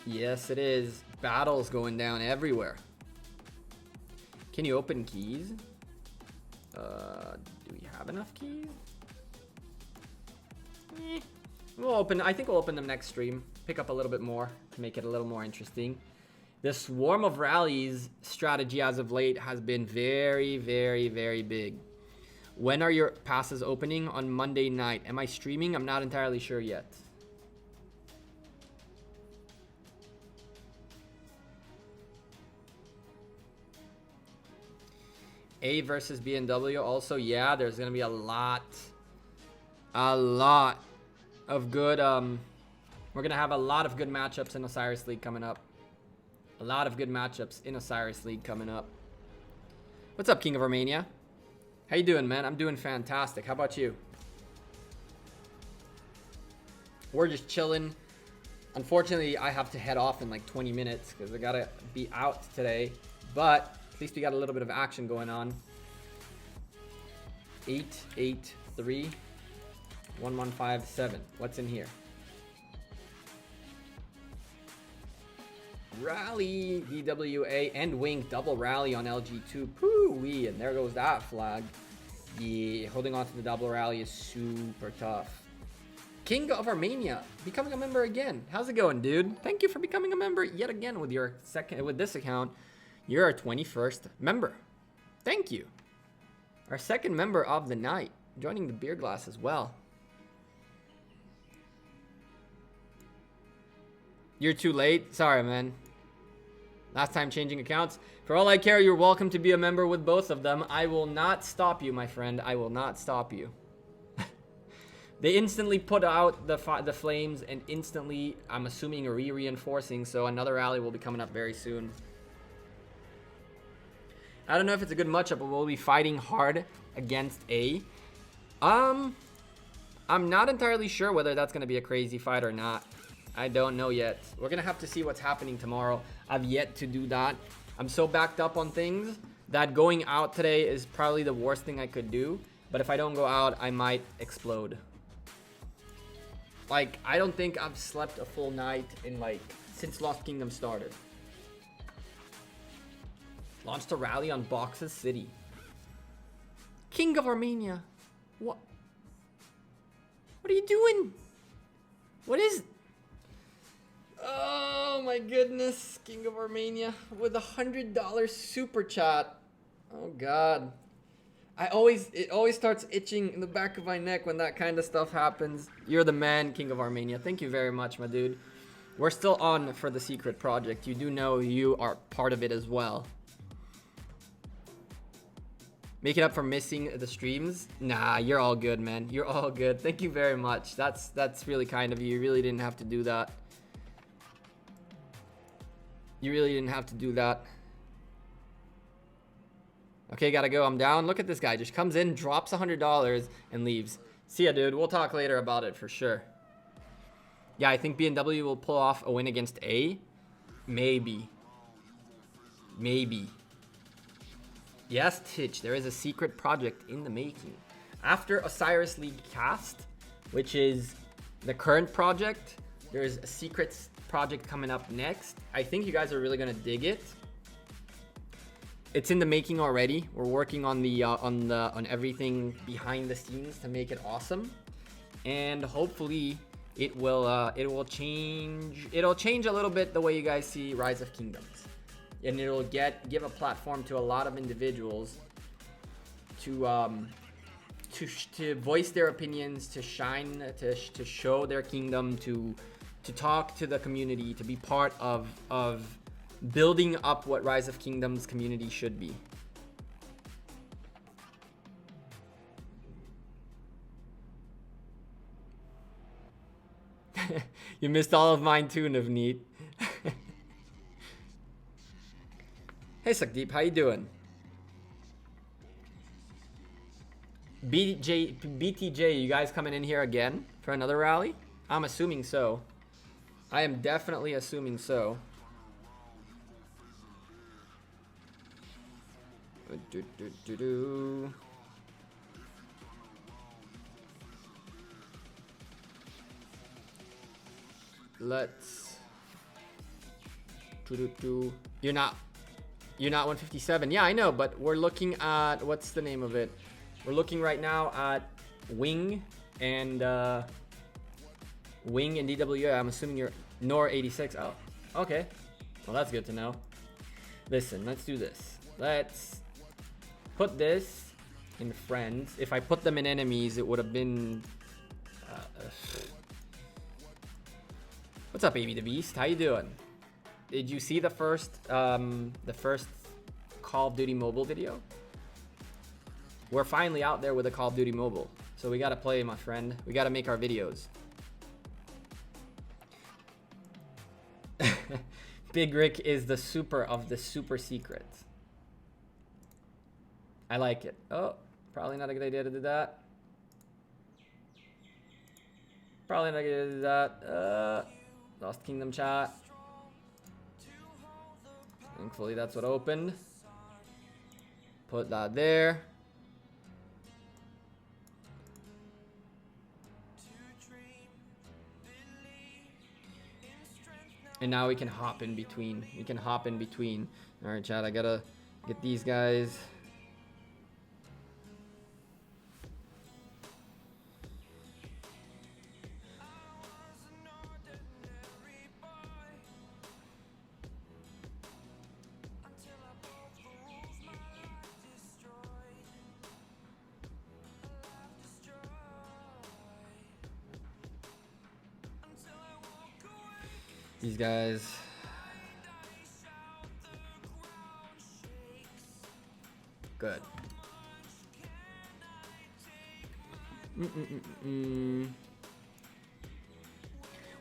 Yes, it is. Battles going down everywhere. Can you open keys? Do we have enough keys? We'll open. I think we'll open them next stream. Pick up a little bit more to make it a little more interesting. The swarm of rallies strategy as of late has been very big. When are your passes opening? On Monday night. Am I streaming? I'm not entirely sure yet. A versus BMW also, yeah, there's gonna be a lot of good we're gonna have a lot of good matchups in Osiris League coming up. What's up, King of Armenia? How you doing, man? I'm doing fantastic. How about you? We're just chilling. Unfortunately, I have to head off in like 20 minutes because I gotta be out today, but at least we got a little bit of action going on. 883 1157. What's in here? Rally, DWA, and Wink double rally on LG2. Poo-wee, and there goes that flag. Yeah, holding on to the double rally is super tough. King of Armenia, becoming a member again. How's it going, dude? Thank you for becoming a member yet again with your with this account. You're our 21st member. Thank you. Our second member of the night, joining the beer glass as well. You're too late. Sorry, man. Last time changing accounts. For all I care, you're welcome to be a member with both of them. I will not stop you, my friend. I will not stop you. They instantly put out the flames, and instantly, I'm assuming, reinforcing. So another rally will be coming up very soon. I don't know if it's a good matchup, but we'll be fighting hard against A. I'm not entirely sure whether that's going to be a crazy fight or not. I don't know yet. We're going to have to see what's happening tomorrow. I've yet to do that. I'm so backed up on things that going out today is probably the worst thing I could do. But if I don't go out, I might explode. Like, I don't think I've slept a full night in since Lost Kingdom started. Launched a rally on Boxes City. King of Armenia. What? What are you doing? What is... Oh my goodness. King of Armenia with $100 super chat. Oh God. It always starts itching in the back of my neck when that kind of stuff happens. You're the man, King of Armenia. Thank you very much, my dude. We're still on for the secret project. You do know you are part of it as well. Make it up for missing the streams? Nah, you're all good, man. You're all good. Thank you very much. That's really kind of you. You really didn't have to do that. You really didn't have to do that. Okay, gotta go. I'm down. Look at this guy. Just comes in, drops $100, and leaves. See ya, dude. We'll talk later about it for sure. Yeah, I think BMW will pull off a win against A. Maybe. Maybe. Yes, Titch, there is a secret project in the making. After Osiris League Cast, which is the current project, there's a secret project coming up next. I think you guys are really gonna dig it. It's in the making already. We're working on the on everything behind the scenes to make it awesome. and hopefully it'll change a little bit the way you guys see Rise of Kingdoms, and it'll give a platform to a lot of individuals to voice their opinions, to shine, to show their kingdom, to talk to the community, to be part of building up what Rise of Kingdoms community should be. You missed all of mine too, Navneet. Hey Sakdeep, how you doing? BTJ, you guys coming in here again for another rally? I'm assuming so. I am definitely assuming so. Let's. You're not 157. Yeah, I know, but we're looking at, what's the name of it? We're looking right now at Wing and DWA. I'm assuming you're Nor 86. Oh, okay. Well, that's good to know. Listen, let's do this. Let's put this in friends. If I put them in enemies, it would have been. What's up, Amy the Beast? How you doing? Did you see the first Call of Duty mobile video? We're finally out there with a Call of Duty mobile, so we gotta play, my friend. We gotta make our videos. Big Rick is the super of the super secrets. I like it. Oh, probably not a good idea to do that. Probably not a good idea to do that. Lost Kingdom chat. Thankfully, that's what opened. Put that there. And now we can hop in between. We can hop in between. All right, chat. I gotta get these guys. These guys. Good.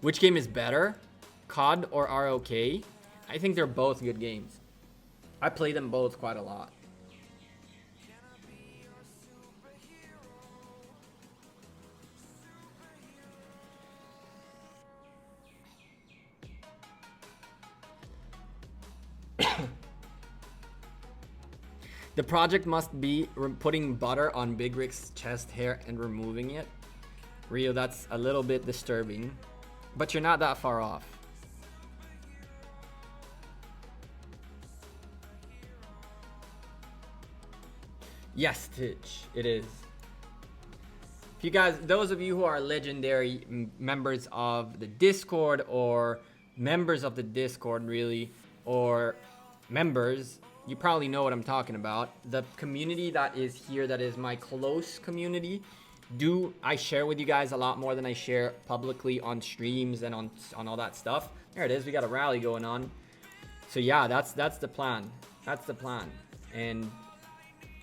Which game is better? COD or ROK? I think they're both good games. I play them both quite a lot. The project must be putting butter on Big Rick's chest hair and removing it. Rio, that's a little bit disturbing, but you're not that far off. Yes, Titch, it is. If you guys, those of you who are legendary members of the Discord, or members of the Discord really, or members, you probably know what I'm talking about. The community that is here, that is my close community, I share with you guys a lot more than I share publicly on streams and on all that stuff. There it is. We got a rally going on. So yeah, that's the plan. That's the plan. And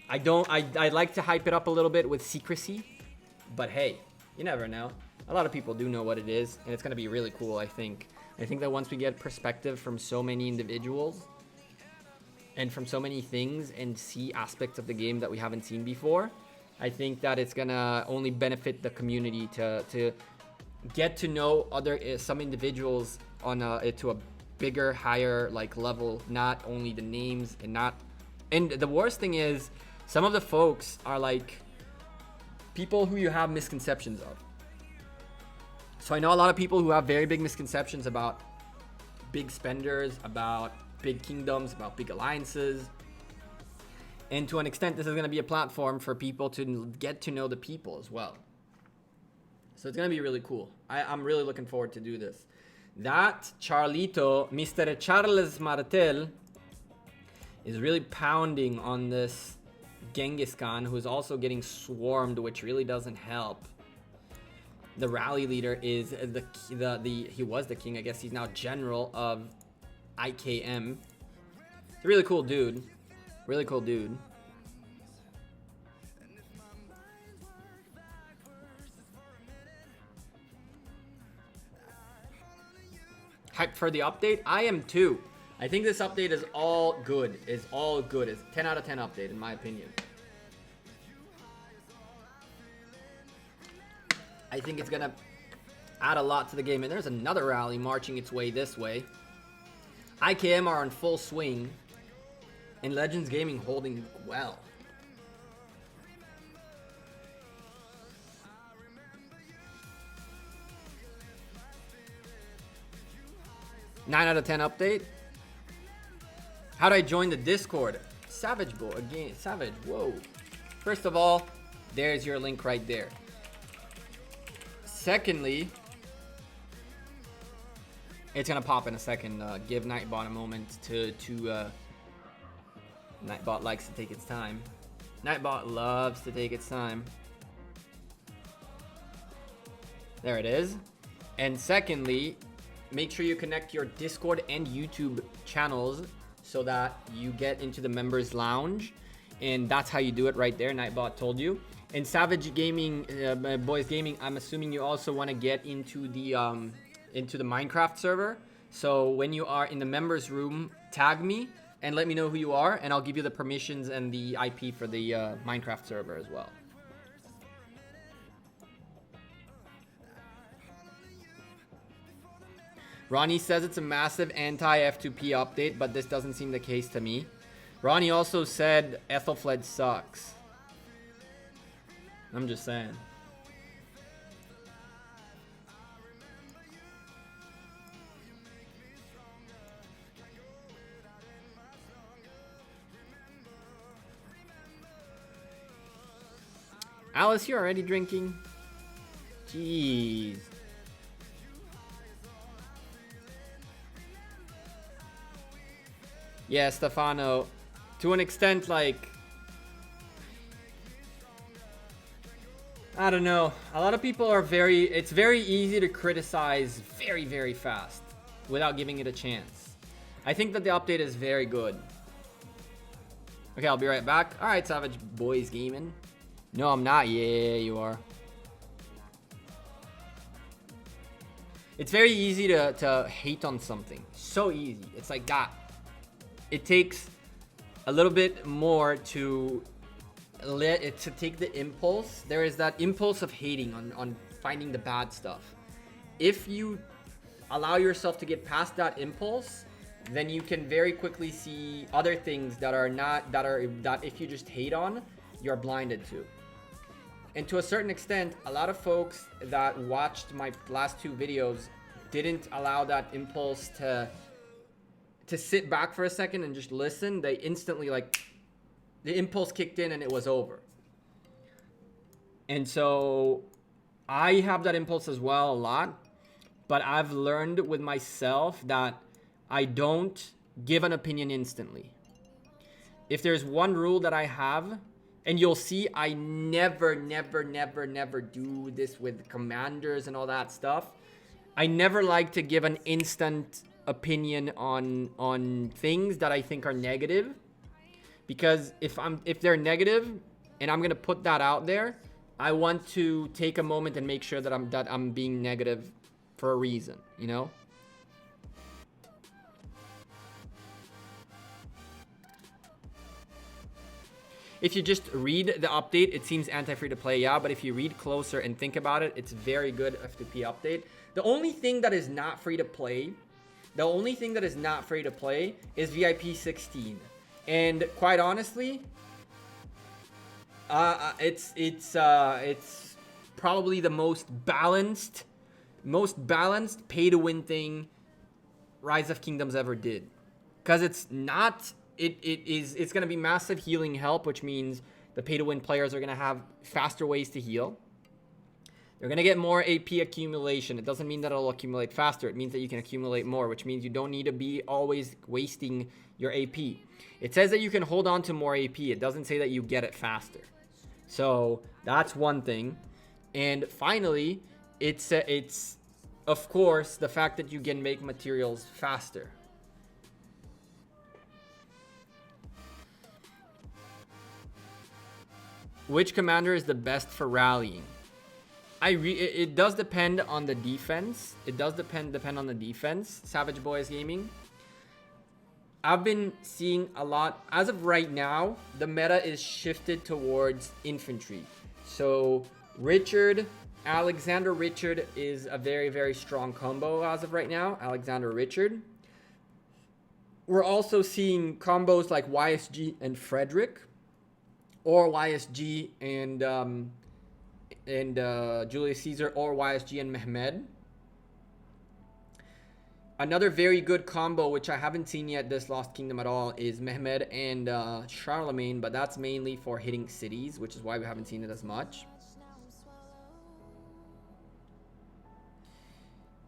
I like to hype it up a little bit with secrecy, but hey, you never know. A lot of people do know what it is, and it's gonna be really cool. I think that once we get perspective from so many individuals and from so many things and see aspects of the game that we haven't seen before, I think that it's gonna only benefit the community to get to know some individuals on to a bigger, higher like level, not only the names and the worst thing is some of the folks are like people who you have misconceptions of. So I know a lot of people who have very big misconceptions about big spenders, about big kingdoms, about big alliances. And to an extent, this is going to be a platform for people to get to know the people as well. So it's going to be really cool. I'm really looking forward to do this. That Charlito, Mr. Charles Martel, is really pounding on this Genghis Khan, who's also getting swarmed, which really doesn't help. The rally leader is he was the king. I guess he's now general of IKM. It's a really cool dude. Really cool dude. Hyped for the update? I am too. I think this update is all good. It's 10 out of 10 update in my opinion. I think it's gonna add a lot to the game. And there's another rally marching its way this way. IKM are in full swing. And Legends Gaming holding well. Nine out of 10 update. How do I join the Discord? Savage Boy again. Savage. Whoa. First of all, there's your link right there. Secondly, it's gonna pop in a second. Give Nightbot a moment to Nightbot likes to take its time. Nightbot loves to take its time. There it is. And secondly, make sure you connect your Discord and YouTube channels so that you get into the members lounge. And that's how you do it right there. Nightbot told you. And Savage Gaming, Boys Gaming, I'm assuming you also want to get into the Minecraft server. So when you are in the members room, tag me and let me know who you are, and I'll give you the permissions and the IP for the Minecraft server as well. Ronnie says it's a massive anti-F2P update, but this doesn't seem the case to me. Ronnie also said Ethelfled sucks. I'm just saying. Alice, you're already drinking? Jeez. Yeah, Stefano. To an extent, like... I don't know. A lot of people are it's very easy to criticize very, very fast without giving it a chance. I think that the update is very good. Okay, I'll be right back. Alright, Savage Boys Gaming. No, I'm not. Yeah, you are. It's very easy to hate on something. So easy. It's like that. It takes a little bit more to take the impulse. There is that impulse of hating on finding the bad stuff. If you allow yourself to get past that impulse, then you can very quickly see other things that if you just hate on, you're blinded to. And to a certain extent, a lot of folks that watched my last two videos didn't allow that impulse to sit back for a second and just listen. They instantly, like, the impulse kicked in and it was over. And so I have that impulse as well a lot, but I've learned with myself that I don't give an opinion instantly. If there's one rule that I have, and you'll see I never do this with commanders and all that stuff. I never like to give an instant opinion on things that I think are negative, because if they're negative and I'm gonna put that out there, I want to take a moment and make sure that I'm being negative for a reason, you know? If you just read the update, it seems anti-free to play, yeah, but if you read closer and think about it, it's very good F2P update. The only thing that is not free to play, is VIP 16. And quite honestly, it's probably the most balanced pay-to-win thing Rise of Kingdoms ever did. Because it's not... It's going to be massive healing help, which means the pay-to-win players are going to have faster ways to heal. They're going to get more AP accumulation. It doesn't mean that it'll accumulate faster. It means that you can accumulate more, which means you don't need to be always wasting your AP. It says that you can hold on to more AP. It doesn't say that you get it faster. So that's one thing. And finally, it's of course the fact that you can make materials faster. Which commander is the best for rallying? It does depend on the defense. It does depend on the defense. Savage Boys Gaming. I've been seeing a lot. As of right now, the meta is shifted towards infantry. So Alexander Richard is a very, very strong combo as of right now. Alexander Richard. We're also seeing combos like YSG and Frederick, or YSG and Julius Caesar, or YSG and Mehmed. Another very good combo, which I haven't seen yet this Lost Kingdom at all, is Mehmed and Charlemagne, but that's mainly for hitting cities, which is why we haven't seen it as much.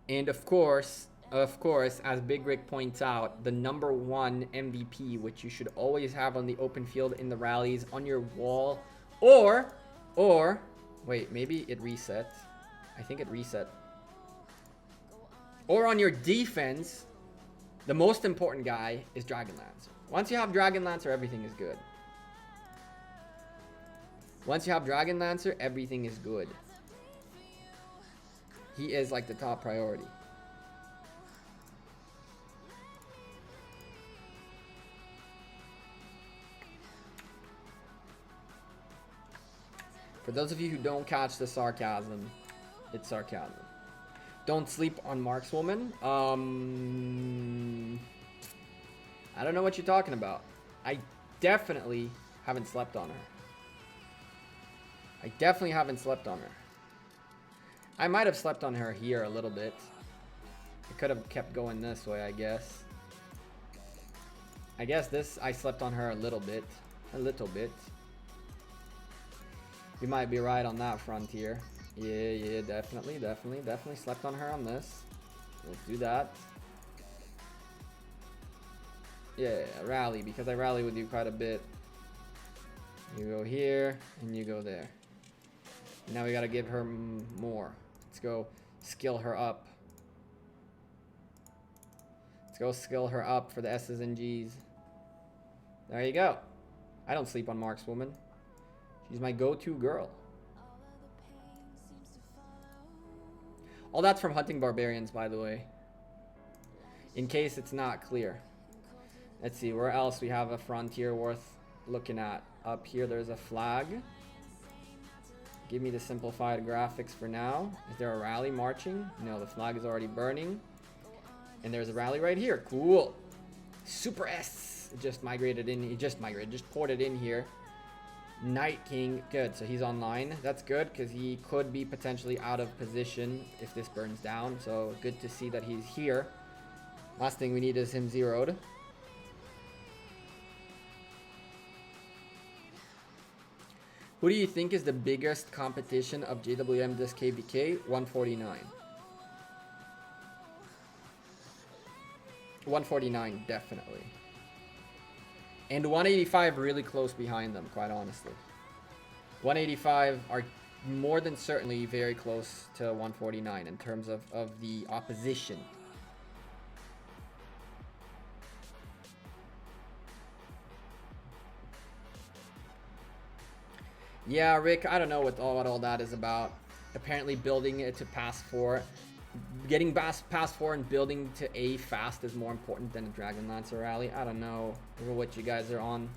And of course, as Big Rick points out, the #1 MVP, which you should always have on the open field in the rallies, on your wall, or wait, maybe it reset. I think it reset. Or on your defense, the most important guy is Dragon Lancer. Once you have Dragon Lancer, everything is good. Once you have Dragon Lancer, everything is good. He is like the top priority. For those of you who don't catch the sarcasm, it's sarcasm. Don't sleep on Markswoman. I don't know what you're talking about. I definitely haven't slept on her. I definitely haven't slept on her. I might have slept on her here a little bit. I could have kept going this way, I guess. I guess this, I slept on her a little bit. A little bit. You might be right on that frontier. Yeah, definitely slept on her on this. Let's do that. Yeah, rally, because I rally with you quite a bit. You go here, and you go there. Now we gotta give her more. Let's go skill her up. Let's go skill her up for the S's and G's. There you go. I don't sleep on Markswoman. She's my go-to girl. All that's from Hunting Barbarians, by the way. In case it's not clear. Let's see, where else we have a frontier worth looking at. Up here, there's a flag. Give me the simplified graphics for now. Is there a rally marching? No, the flag is already burning. And there's a rally right here. Cool. Super S. It just migrated in. It just ported in here. Night King, good, so he's online. That's good, because he could be potentially out of position if this burns down, so good to see that he's here. Last thing we need is him zeroed. Who do you think is the biggest competition of JWM this KVK? 149. 149, definitely. And 185 really close behind them, quite honestly. 185 are more than certainly very close to 149 in terms of the opposition. Yeah, Rick, I don't know what all that is about. Apparently building it to pass 4. Getting past 4 and building to A fast is more important than a Dragon Lancer rally. I don't know what you guys are on.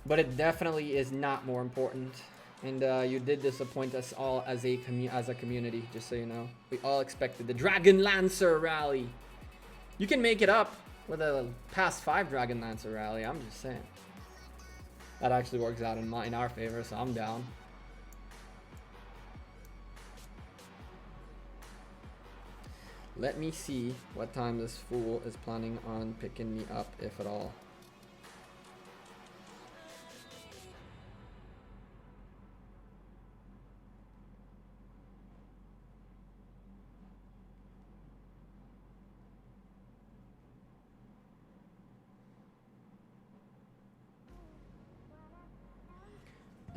But it definitely is not more important. And you did disappoint us all as a community, just so you know. We all expected the Dragon Lancer rally. You can make it up with a past 5 Dragon Lancer rally, I'm just saying. That actually works out in our favor, so I'm down. Let me see what time this fool is planning on picking me up, if at all.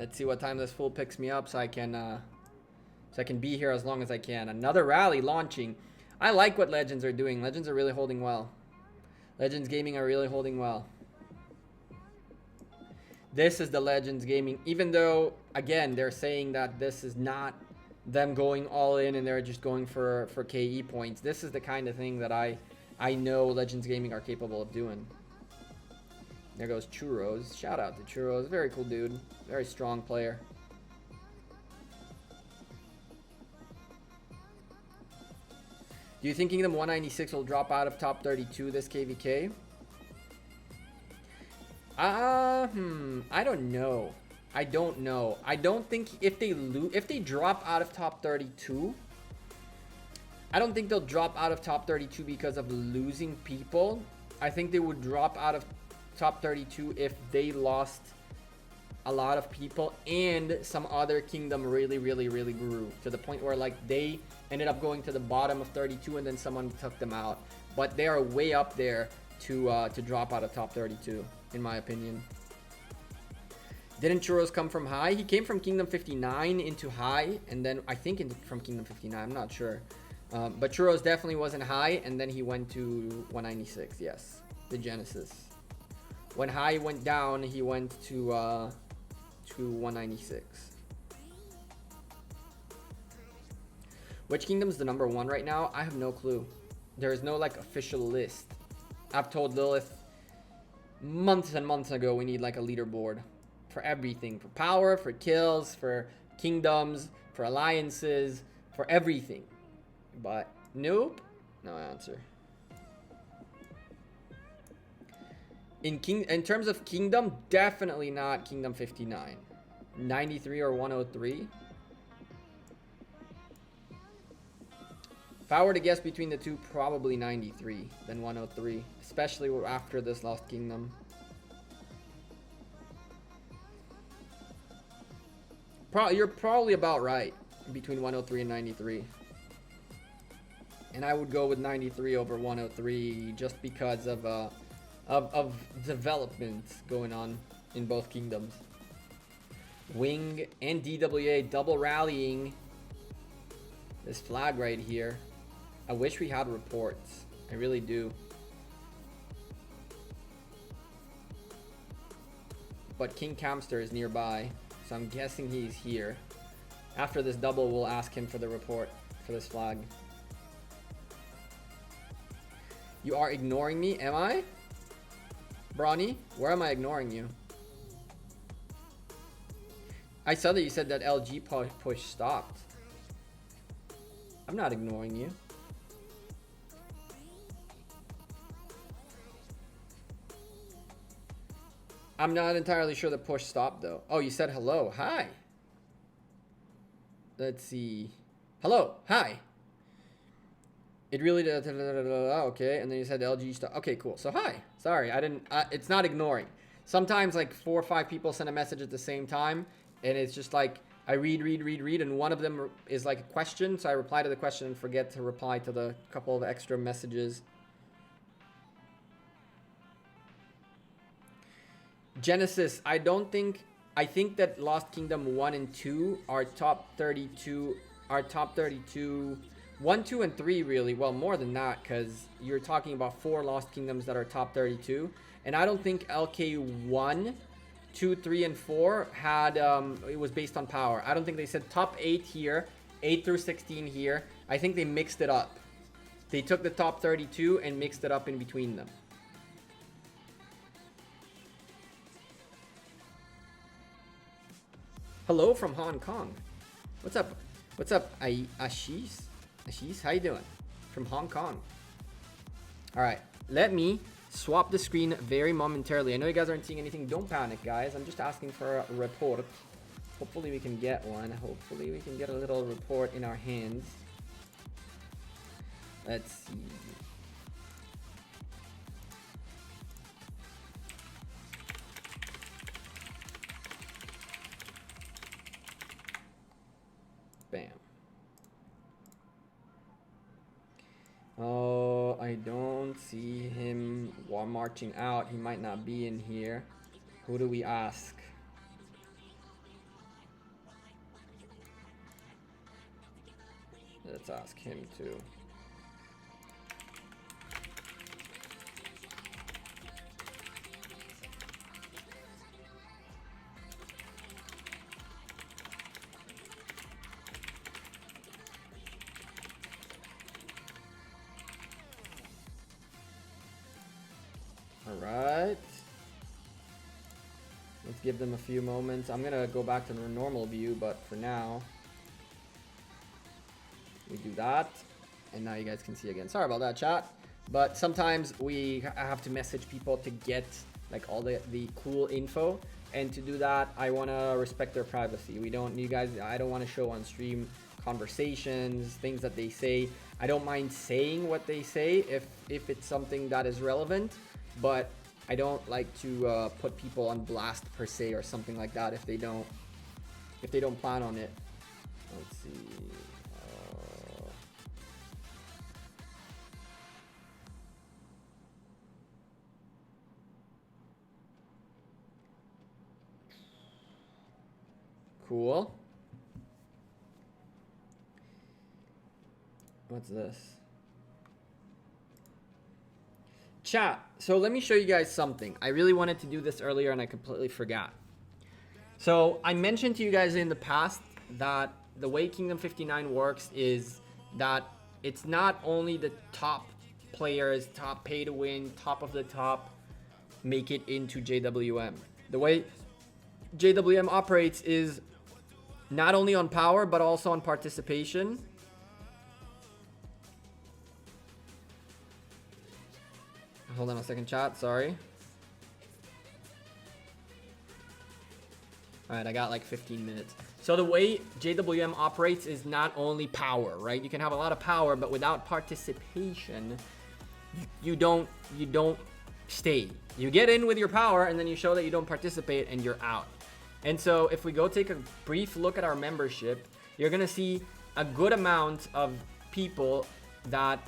Let's see what time this fool picks me up so I can be here as long as I can. Another rally launching. I like what Legends are doing. Legends are really holding well. Legends Gaming are really holding well. This is the Legends Gaming. Even though, again, they're saying that this is not them going all in and they're just going for KE points. This is the kind of thing that I know Legends Gaming are capable of doing. There goes Churros. Shout out to Churros. Very cool dude. Very strong player. Do you think Kingdom 196 will drop out of top 32 this KVK? I don't know. I don't know. I don't think if they drop out of top 32, I don't think they'll drop out of top 32 because of losing people. I think they would drop out of top 32 if they lost a lot of people and some other kingdom really grew to the point where like they ended up going to the bottom of 32 and then someone took them out. But they are way up there to drop out of top 32 in my opinion. Didn't Churros come from high? He came from Kingdom 59 into high and then I think from Kingdom 59, I'm not sure. But Churros definitely wasn't high and then he went to 196, yes, the Genesis. When high went down, he went to 196. Which kingdom's the number one right now? I have no clue. There is no like official list. I've told Lilith months and months ago we need like a leaderboard for everything, for power, for kills, for kingdoms, for alliances, for everything. But nope, no answer. In terms of kingdom, definitely not Kingdom 59. 93 or 103. If I were to guess between the two, probably 93 than 103, especially after this Lost Kingdom. You're probably about right between 103 and 93. And I would go with 93 over 103 just because of development going on in both kingdoms. Wing and DWA double rallying this flag right here. I wish we had reports. I really do. But King Camster is nearby, so I'm guessing he's here. After this double, we'll ask him for the report for this flag. You are ignoring me, am I? Brawny, where am I ignoring you? I saw that you said that LG push stopped. I'm not ignoring you. I'm not entirely sure the push stopped though. Oh, you said hello. Hi. Let's see. Hello. Hi. It really did. Okay, and then you said LG stuff. Okay, cool. So hi. Sorry, I didn't. It's not ignoring. Sometimes like 4 or 5 people send a message at the same time, and it's just like I read, and one of them is like a question, so I reply to the question and forget to reply to the couple of extra messages. Genesis, I think that Lost Kingdom 1 and 2 are top 32. 1, 2, and 3 really. Well, more than that because you're talking about 4 Lost Kingdoms that are top 32. And I don't think LK1, 2, 3, and 4 had, it was based on power. I don't think they said top 8 here, 8 through 16 here. I think they mixed it up. They took the top 32 and mixed it up in between them. Hello from Hong Kong. What's up? What's up, Ashish? Ashish, how you doing? From Hong Kong. All right, let me swap the screen very momentarily. I know you guys aren't seeing anything. Don't panic, guys. I'm just asking for a report. Hopefully we can get one. Hopefully we can get a little report in our hands. Let's see. Bam. Oh, I don't see him while marching out. He might not be in here. Who do we ask? Let's ask him too. All right. Let's give them a few moments. I'm gonna go back to the normal view, but for now, we do that. And now you guys can see again. Sorry about that, chat. But sometimes we have to message people to get like all the cool info. And to do that, I wanna respect their privacy. I don't wanna show on stream conversations, things that they say. I don't mind saying what they say if it's something that is relevant. But I don't like to put people on blast per se or something like that if they don't plan on it. Let's see. Cool. What's this? Chat, so let me show you guys something. I really wanted to do this earlier and I completely forgot. So I mentioned to you guys in the past that the way Kingdom 59 works is that it's not only the top players, top pay to win, top of the top, make it into JWM. The way JWM operates is not only on power, but also on participation. Hold on a second, chat. Sorry. All right, I got like 15 minutes. So the way JWM operates is not only power, right? You can have a lot of power, but without participation, you don't stay. You get in with your power, and then you show that you don't participate, and you're out. And so if we go take a brief look at our membership, you're gonna see a good amount of people that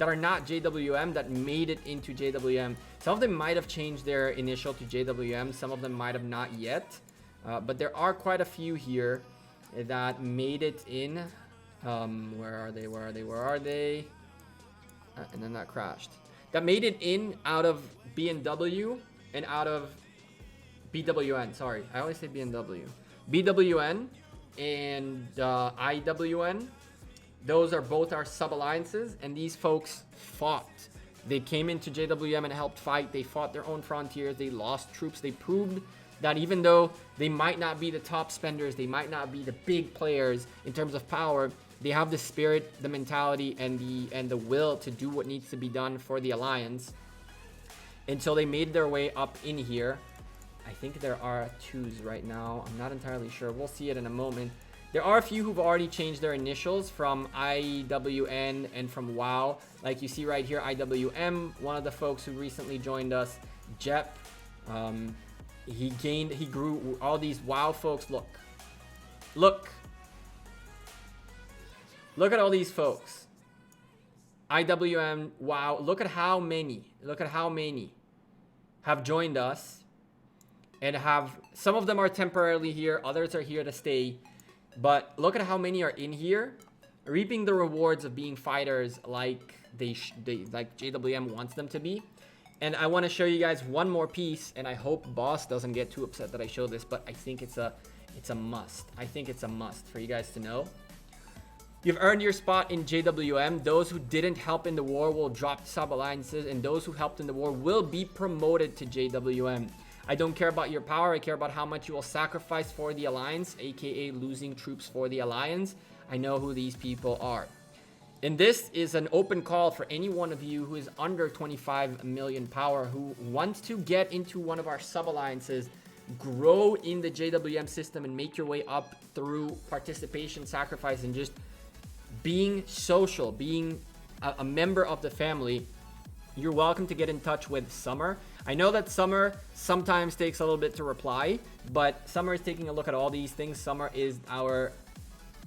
are not JWM that made it into JWM. Some of them might have changed their initial to JWM. Some of them might have not yet. But there are quite a few here that made it in. Where are they? And then that crashed. That made it in out of B&W and out of BWN. Sorry, I always say B&W. BWN and IWN. Those are both our sub-alliances, and these folks fought. They came into JWM and helped fight. They fought their own frontiers. They lost troops. They proved that even though they might not be the top spenders, they might not be the big players in terms of power, they have the spirit, the mentality, and the will to do what needs to be done for the alliance. And so they made their way up in here. I think there are twos right now. I'm not entirely sure. We'll see it in a moment. There are a few who've already changed their initials from IWN and from WoW. Like you see right here, IWM, one of the folks who recently joined us, Jep. He grew all these WoW folks. Look at all these folks. IWM, WoW. Look at how many have joined us and some of them are temporarily here. Others are here to stay. But look at how many are in here, reaping the rewards of being fighters like like JWM wants them to be. And I want to show you guys one more piece, and I hope Boss doesn't get too upset that I show this, but I think it's a must. I think it's a must for you guys to know. You've earned your spot in JWM. Those who didn't help in the war will drop sub-alliances, and those who helped in the war will be promoted to JWM. I don't care about your power. I care about how much you will sacrifice for the alliance, aka losing troops for the alliance. I know who these people are. And this is an open call for any one of you who is under 25 million power, who wants to get into one of our sub-alliances, grow in the JWM system, and make your way up through participation, sacrifice, and just being social, being a member of the family. You're welcome to get in touch with Summer. I know that Summer sometimes takes a little bit to reply, but Summer is taking a look at all these things. Summer is our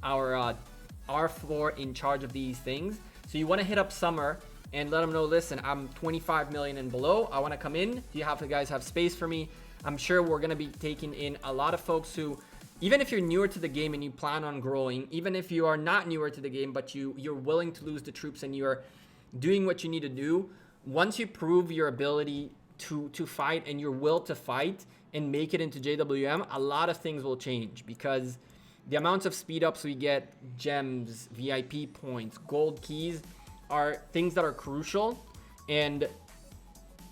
R4 in charge of these things. So you want to hit up Summer and let them know, listen, I'm 25 million and below. I want to come in. Do you guys have space for me? I'm sure we're going to be taking in a lot of folks who even if you're newer to the game and you plan on growing, even if you are not newer to the game, but you're willing to lose the troops and you're doing what you need to do, once you prove your ability to fight and your will to fight and make it into JWM, a lot of things will change, because the amounts of speed ups we get, gems, VIP points, gold keys, are things that are crucial. And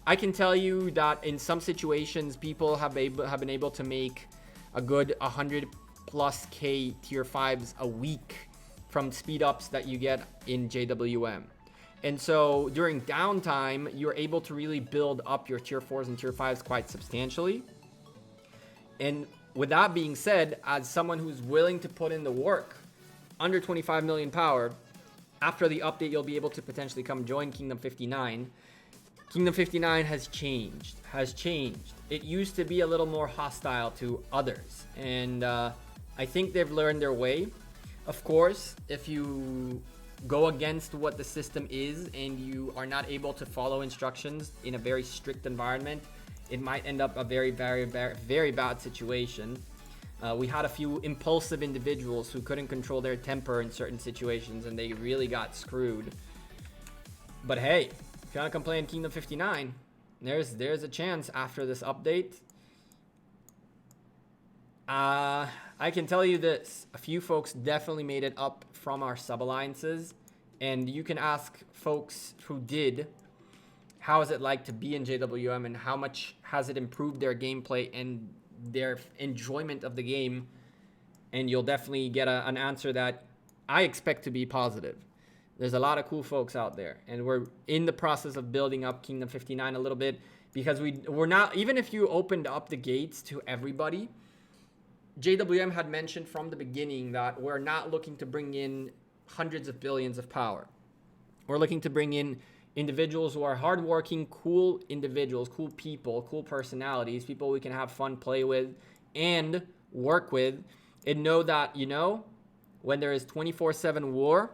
I can tell you that in some situations, people have been able to make a good 100 plus K tier 5s a week from speed ups that you get in JWM. And so during downtime, you're able to really build up your tier 4s and tier 5s quite substantially. And with that being said, as someone who's willing to put in the work, under 25 million power, after the update, you'll be able to potentially come join Kingdom 59. Kingdom 59 has changed. It used to be a little more hostile to others, and I think they've learned their way. Of course, if you go against what the system is and you are not able to follow instructions in a very strict environment, it might end up a very, very, very, very bad situation. We had a few impulsive individuals who couldn't control their temper in certain situations, and they really got screwed. But hey, if you want to complain Kingdom 59, there's a chance after this update. I can tell you this, a few folks definitely made it up from our sub-alliances, and you can ask folks who did, how is it like to be in JWM and how much has it improved their gameplay and their enjoyment of the game, and you'll definitely get an answer that I expect to be positive. There's a lot of cool folks out there, and we're in the process of building up Kingdom 59 a little bit, because we're not, even if you opened up the gates to everybody, JWM had mentioned from the beginning that we're not looking to bring in hundreds of billions of power. We're looking to bring in individuals who are hardworking, cool individuals, cool people, cool personalities, people we can have fun, play with, and work with, and know that, you know, when there is 24/7 war,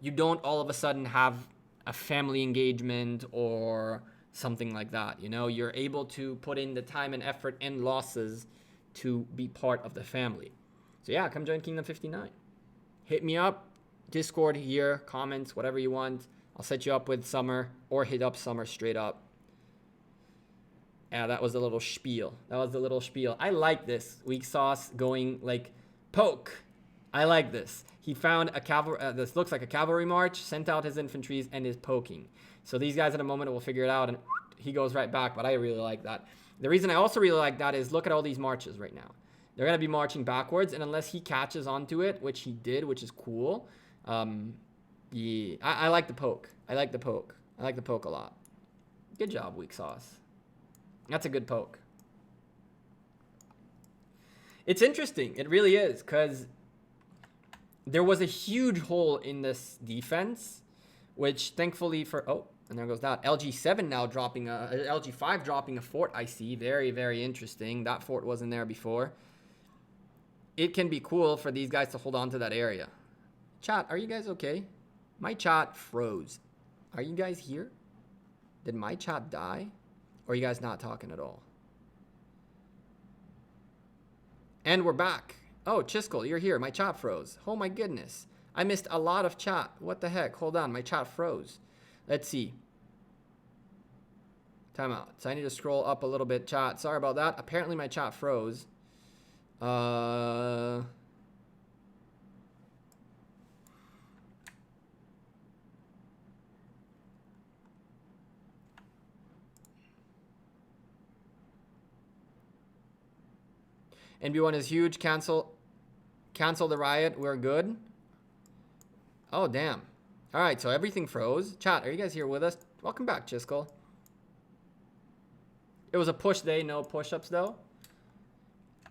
you don't all of a sudden have a family engagement or something like that. You know, you're able to put in the time and effort and losses to be part of the family. So yeah, come join Kingdom 59. Hit me up, Discord here, comments, whatever you want. I'll set you up with Summer, or hit up Summer straight up. Yeah, that was a little spiel. I like this. Weak sauce going like poke. I like this. He found a cavalry, this looks like a cavalry march, sent out his infantries and is poking. So these guys in a moment will figure it out, and he goes right back, but I really like that. The reason I also really like that is look at all these marches right now. They're going to be marching backwards, and unless he catches onto it, which he did, which is cool, yeah, I like the poke. I like the poke a lot. Good job, Weak Sauce. That's a good poke. It's interesting. It really is, because there was a huge hole in this defense, which thankfully for... Oh, and there goes that. LG7 now dropping a... LG5 dropping a fort, I see. Very, very interesting. That fort wasn't there before. It can be cool for these guys to hold on to that area. Chat, are you guys okay? My chat froze. Are you guys here? Did my chat die? Or are you guys not talking at all? And we're back. Oh, Chiskel, you're here. My chat froze. Oh my goodness. I missed a lot of chat. What the heck? Hold on. My chat froze. Let's see. Time out. So I need to scroll up a little bit, chat. Sorry about that. Apparently my chat froze. NB1 is huge. Cancel the riot. We're good. Oh, damn. All right, so everything froze. Chat, are you guys here with us? Welcome back, Chiskel. It was a push day, no push-ups, though.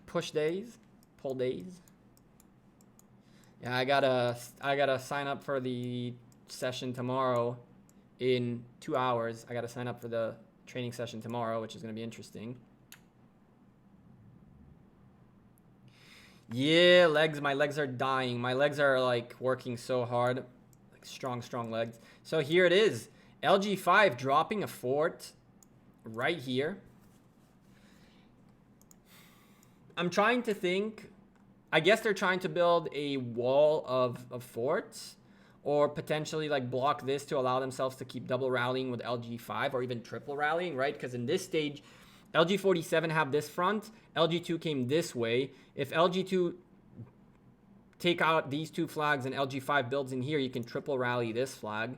Push days. Pull days. Yeah, I gotta sign up for the session tomorrow in 2 hours. I gotta sign up for the training session tomorrow, which is gonna be interesting. Yeah, legs. My legs are dying. My legs are like working so hard. Like strong legs. So here it is. LG5 dropping a fort right here. I'm trying to think I guess they're trying to build a wall of forts, or potentially like block this to allow themselves to keep double rallying with LG5 or even triple rallying, right? Because in this stage, LG47 have this front, LG2 came this way. If LG2 take out these two flags and LG5 builds in here, you can triple rally this flag.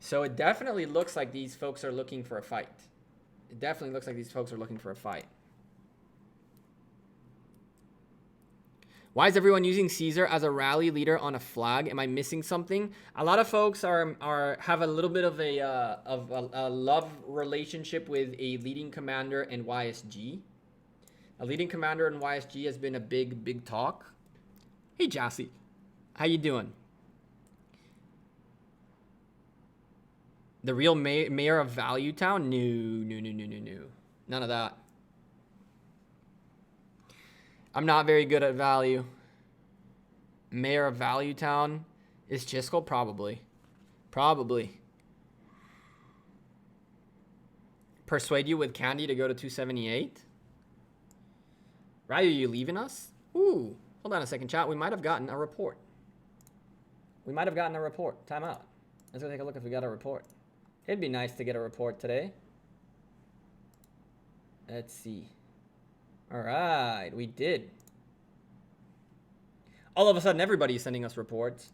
So it definitely looks like these folks are looking for a fight. It definitely looks like these folks are looking for a fight. Why is everyone using Caesar as a rally leader on a flag? Am I missing something? A lot of folks have a little bit of a love relationship with a leading commander in YSG. A leading commander in YSG has been a big talk. Hey Jassy, how you doing? The real mayor of Value Town? No. None of that. I'm not very good at value. Mayor of Value Town is Chisco? Probably. Persuade you with candy to go to 278? Ryu, are you leaving us? Ooh, hold on a second, chat. We might have gotten a report. Time out. Let's go take a look if we got a report. It'd be nice to get a report today. Let's see. All right, we did. All of a sudden, everybody's sending us reports.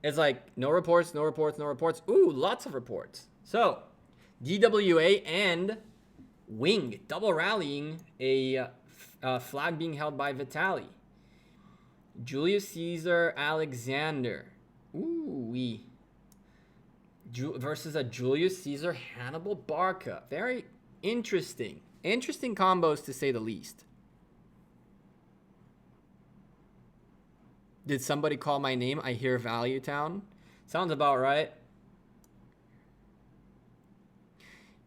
It's like, no reports. Ooh, lots of reports. So, DWA and Wing double rallying a flag being held by Vitaly. Julius Caesar Alexander. Ooh, versus a Julius Caesar Hannibal Barca. Very interesting. Interesting combos, to say the least. Did somebody call my name? I hear Value Town. Sounds about right.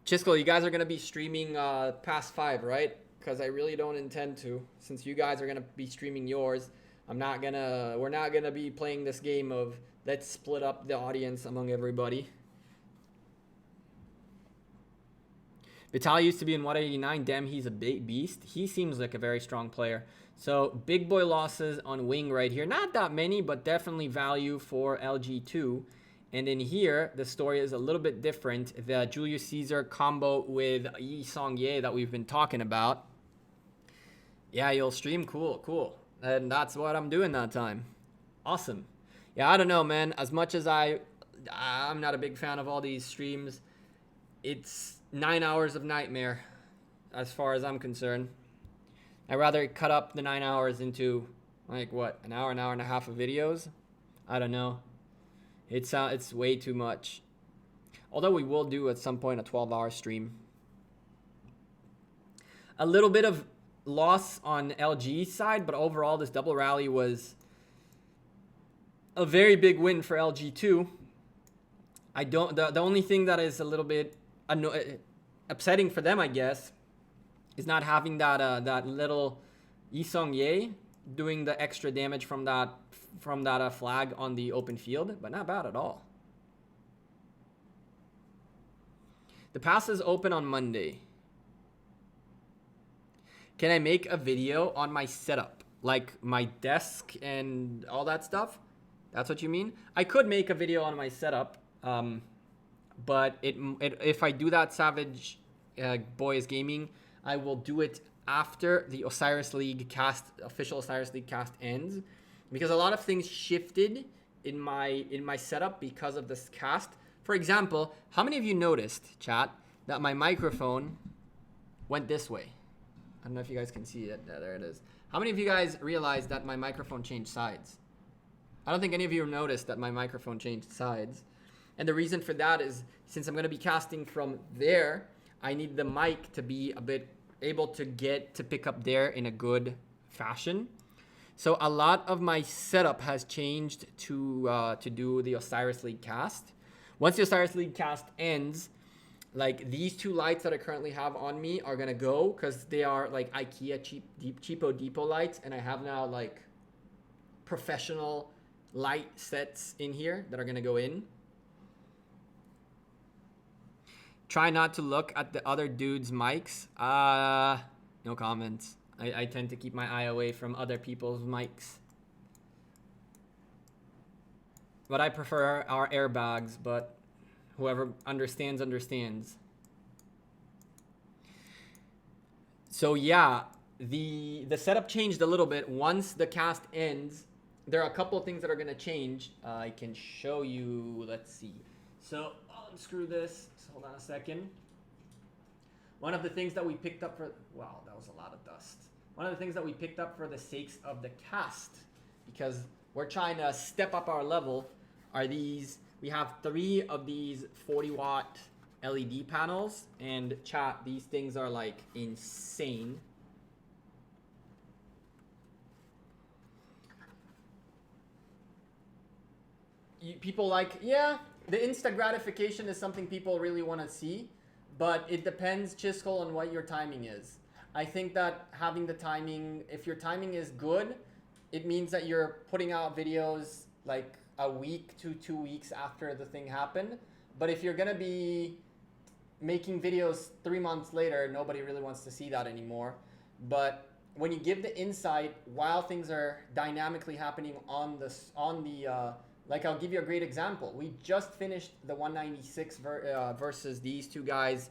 Chisco, you guys are going to be streaming past 5, right? Because I really don't intend to. Since you guys are going to be streaming yours, we're not going to be playing this game of let's split up the audience among everybody. Vitaly used to be in 189. Damn, he's a big beast. He seems like a very strong player. So big boy losses on Wing right here. Not that many, but definitely value for LG2. And in here, the story is a little bit different. The Julius Caesar combo with Yi Song-ye that we've been talking about. Yeah, you'll stream? Cool. And that's what I'm doing that time. Awesome. Yeah, I don't know, man. As much as I'm not a big fan of all these streams, it's 9 hours of nightmare as far as I'm concerned. I'd rather cut up the 9 hours into, like, what, an hour and a half of videos? I don't know. It's way too much. Although we will do at some point a 12-hour stream. A little bit of loss on LG's side, but overall this double rally was a very big win for LG2. The only thing that is a little bit upsetting for them, I guess, is not having that little Yi Song-ye doing the extra damage from that flag on the open field, but not bad at all. The pass is open on Monday. Can I make a video on my setup, like my desk and all that stuff? That's what you mean? I could make a video on my setup, but if I do that, Savage Boys Gaming, I will do it after the Osiris League cast, official Osiris League cast ends, because a lot of things shifted in my setup because of this cast. For example, how many of you noticed, chat, that my microphone went this way? I don't know if you guys can see it. There it is. How many of you guys realized that my microphone changed sides? I don't think any of you noticed that my microphone changed sides. And the reason for that is, since I'm going to be casting from there, I need the mic to be a bit able to pick up there in a good fashion. So a lot of my setup has changed to do the Osiris League cast. Once the Osiris League cast ends, like these two lights that I currently have on me are gonna go, because they are like IKEA cheapo depot lights, and I have now like professional light sets in here that are gonna go in. Try not to look at the other dude's mics. No comments. I tend to keep my eye away from other people's mics. But I prefer our airbags, but whoever understands, understands. So yeah, the setup changed a little bit. Once the cast ends, there are a couple of things that are gonna change. I can show you, let's see. So I'll unscrew this, so hold on a second. One of the things that we picked up for, wow, that was a lot of dust. One of the things that we picked up for the sakes of the cast, because we're trying to step up our level, are these, we have 3 of these 40-watt LED panels, and chat, these things are like insane. People like, yeah, the instant gratification is something people really want to see, but it depends, Chiskel, on what your timing is. I think that having the timing, if your timing is good, it means that you're putting out videos like a week to 2 weeks after the thing happened. But if you're gonna be making videos 3 months later, nobody really wants to see that anymore. But when you give the insight while things are dynamically happening on the like, I'll give you a great example. We just finished the 196 versus these two guys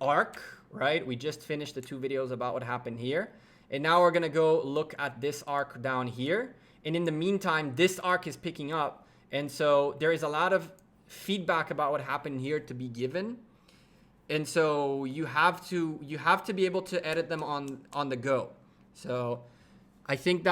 arc, right? We just finished the 2 videos about what happened here. And now we're gonna go look at this arc down here. And in the meantime, this arc is picking up. And so there is a lot of feedback about what happened here to be given. And so you have to be able to edit them on the go. So I think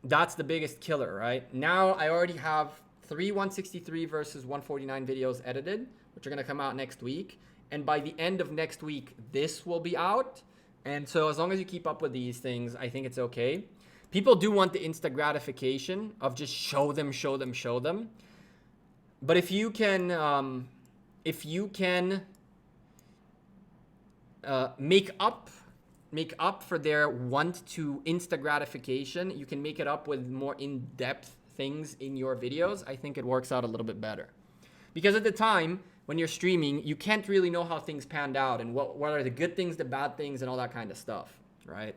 that's the biggest killer, right? Now I already have 3 163 versus 149 videos edited, which are gonna come out next week. And by the end of next week, this will be out. And so as long as you keep up with these things, I think it's okay. People do want the instant gratification of just show them. But if you can make up for their want to instant gratification, you can make it up with more in-depth things in your videos. I think it works out a little bit better. Because at the time, when you're streaming, you can't really know how things panned out and what are the good things, the bad things, and all that kind of stuff, right?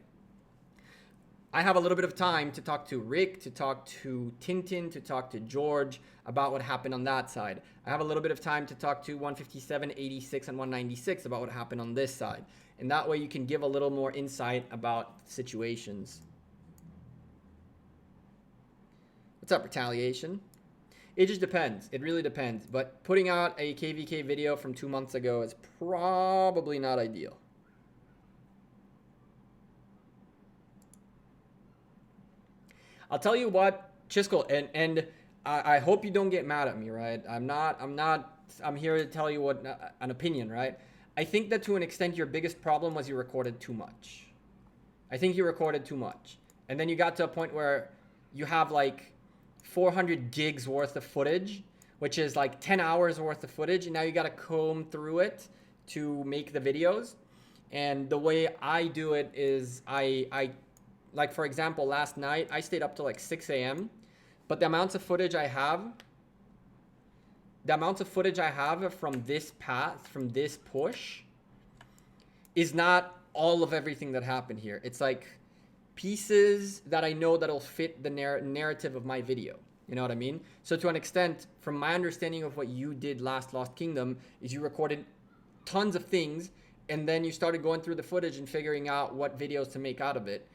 I have a little bit of time to talk to Rick, to talk to Tintin, to talk to George about what happened on that side. I have a little bit of time to talk to 157, 86, and 196 about what happened on this side. And that way you can give a little more insight about situations. What's up, Retaliation? It just depends. It really depends. But putting out a KVK video from 2 months ago is probably not ideal. I'll tell you what, Chiskel, and I hope you don't get mad at me, right? I'm here to tell you what an opinion, right? I think that to an extent your biggest problem was you recorded too much. I think you recorded too much. And then you got to a point where you have like 400 gigs worth of footage, which is like 10 hours worth of footage, and now you got to comb through it to make the videos. And the way I do it is I like, for example, last night I stayed up till like 6 a.m. But the amounts of footage I have from this path, from this push, is not all of everything that happened here. It's like pieces that I know that'll fit the narrative of my video. You know what I mean? So to an extent, from my understanding of what you did last Lost Kingdom, is you recorded tons of things, and then you started going through the footage and figuring out what videos to make out of it.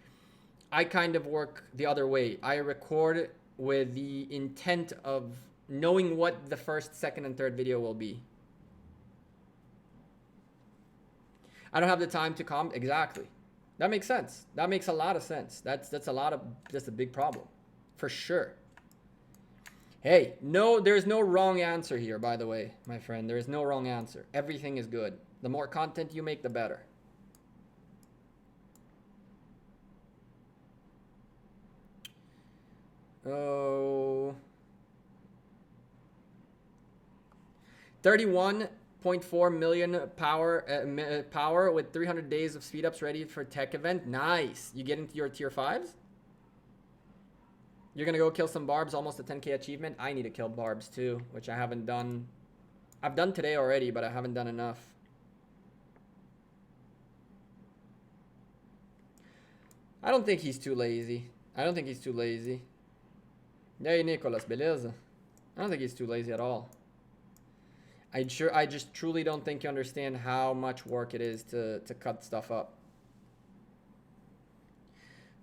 I kind of work the other way. I record with the intent of knowing what the first, second, and third video will be. I don't have the time to comment. Exactly. That makes sense. That makes a lot of sense. That's a big problem. For sure. Hey, no, there's no wrong answer here, by the way, my friend. There is no wrong answer. Everything is good. The more content you make, the better. Oh, 31.4 million power with 300 days of speed ups ready for tech event. Nice. You get into your tier 5s? You're going to go kill some barbs, almost a 10k achievement. I need to kill barbs too, which I haven't done. I've done today already, but I haven't done enough. I don't think he's too lazy. I don't think he's too lazy. E aí, Nicholas, beleza? I don't think he's too lazy at all. I just truly don't think you understand how much work it is to cut stuff up.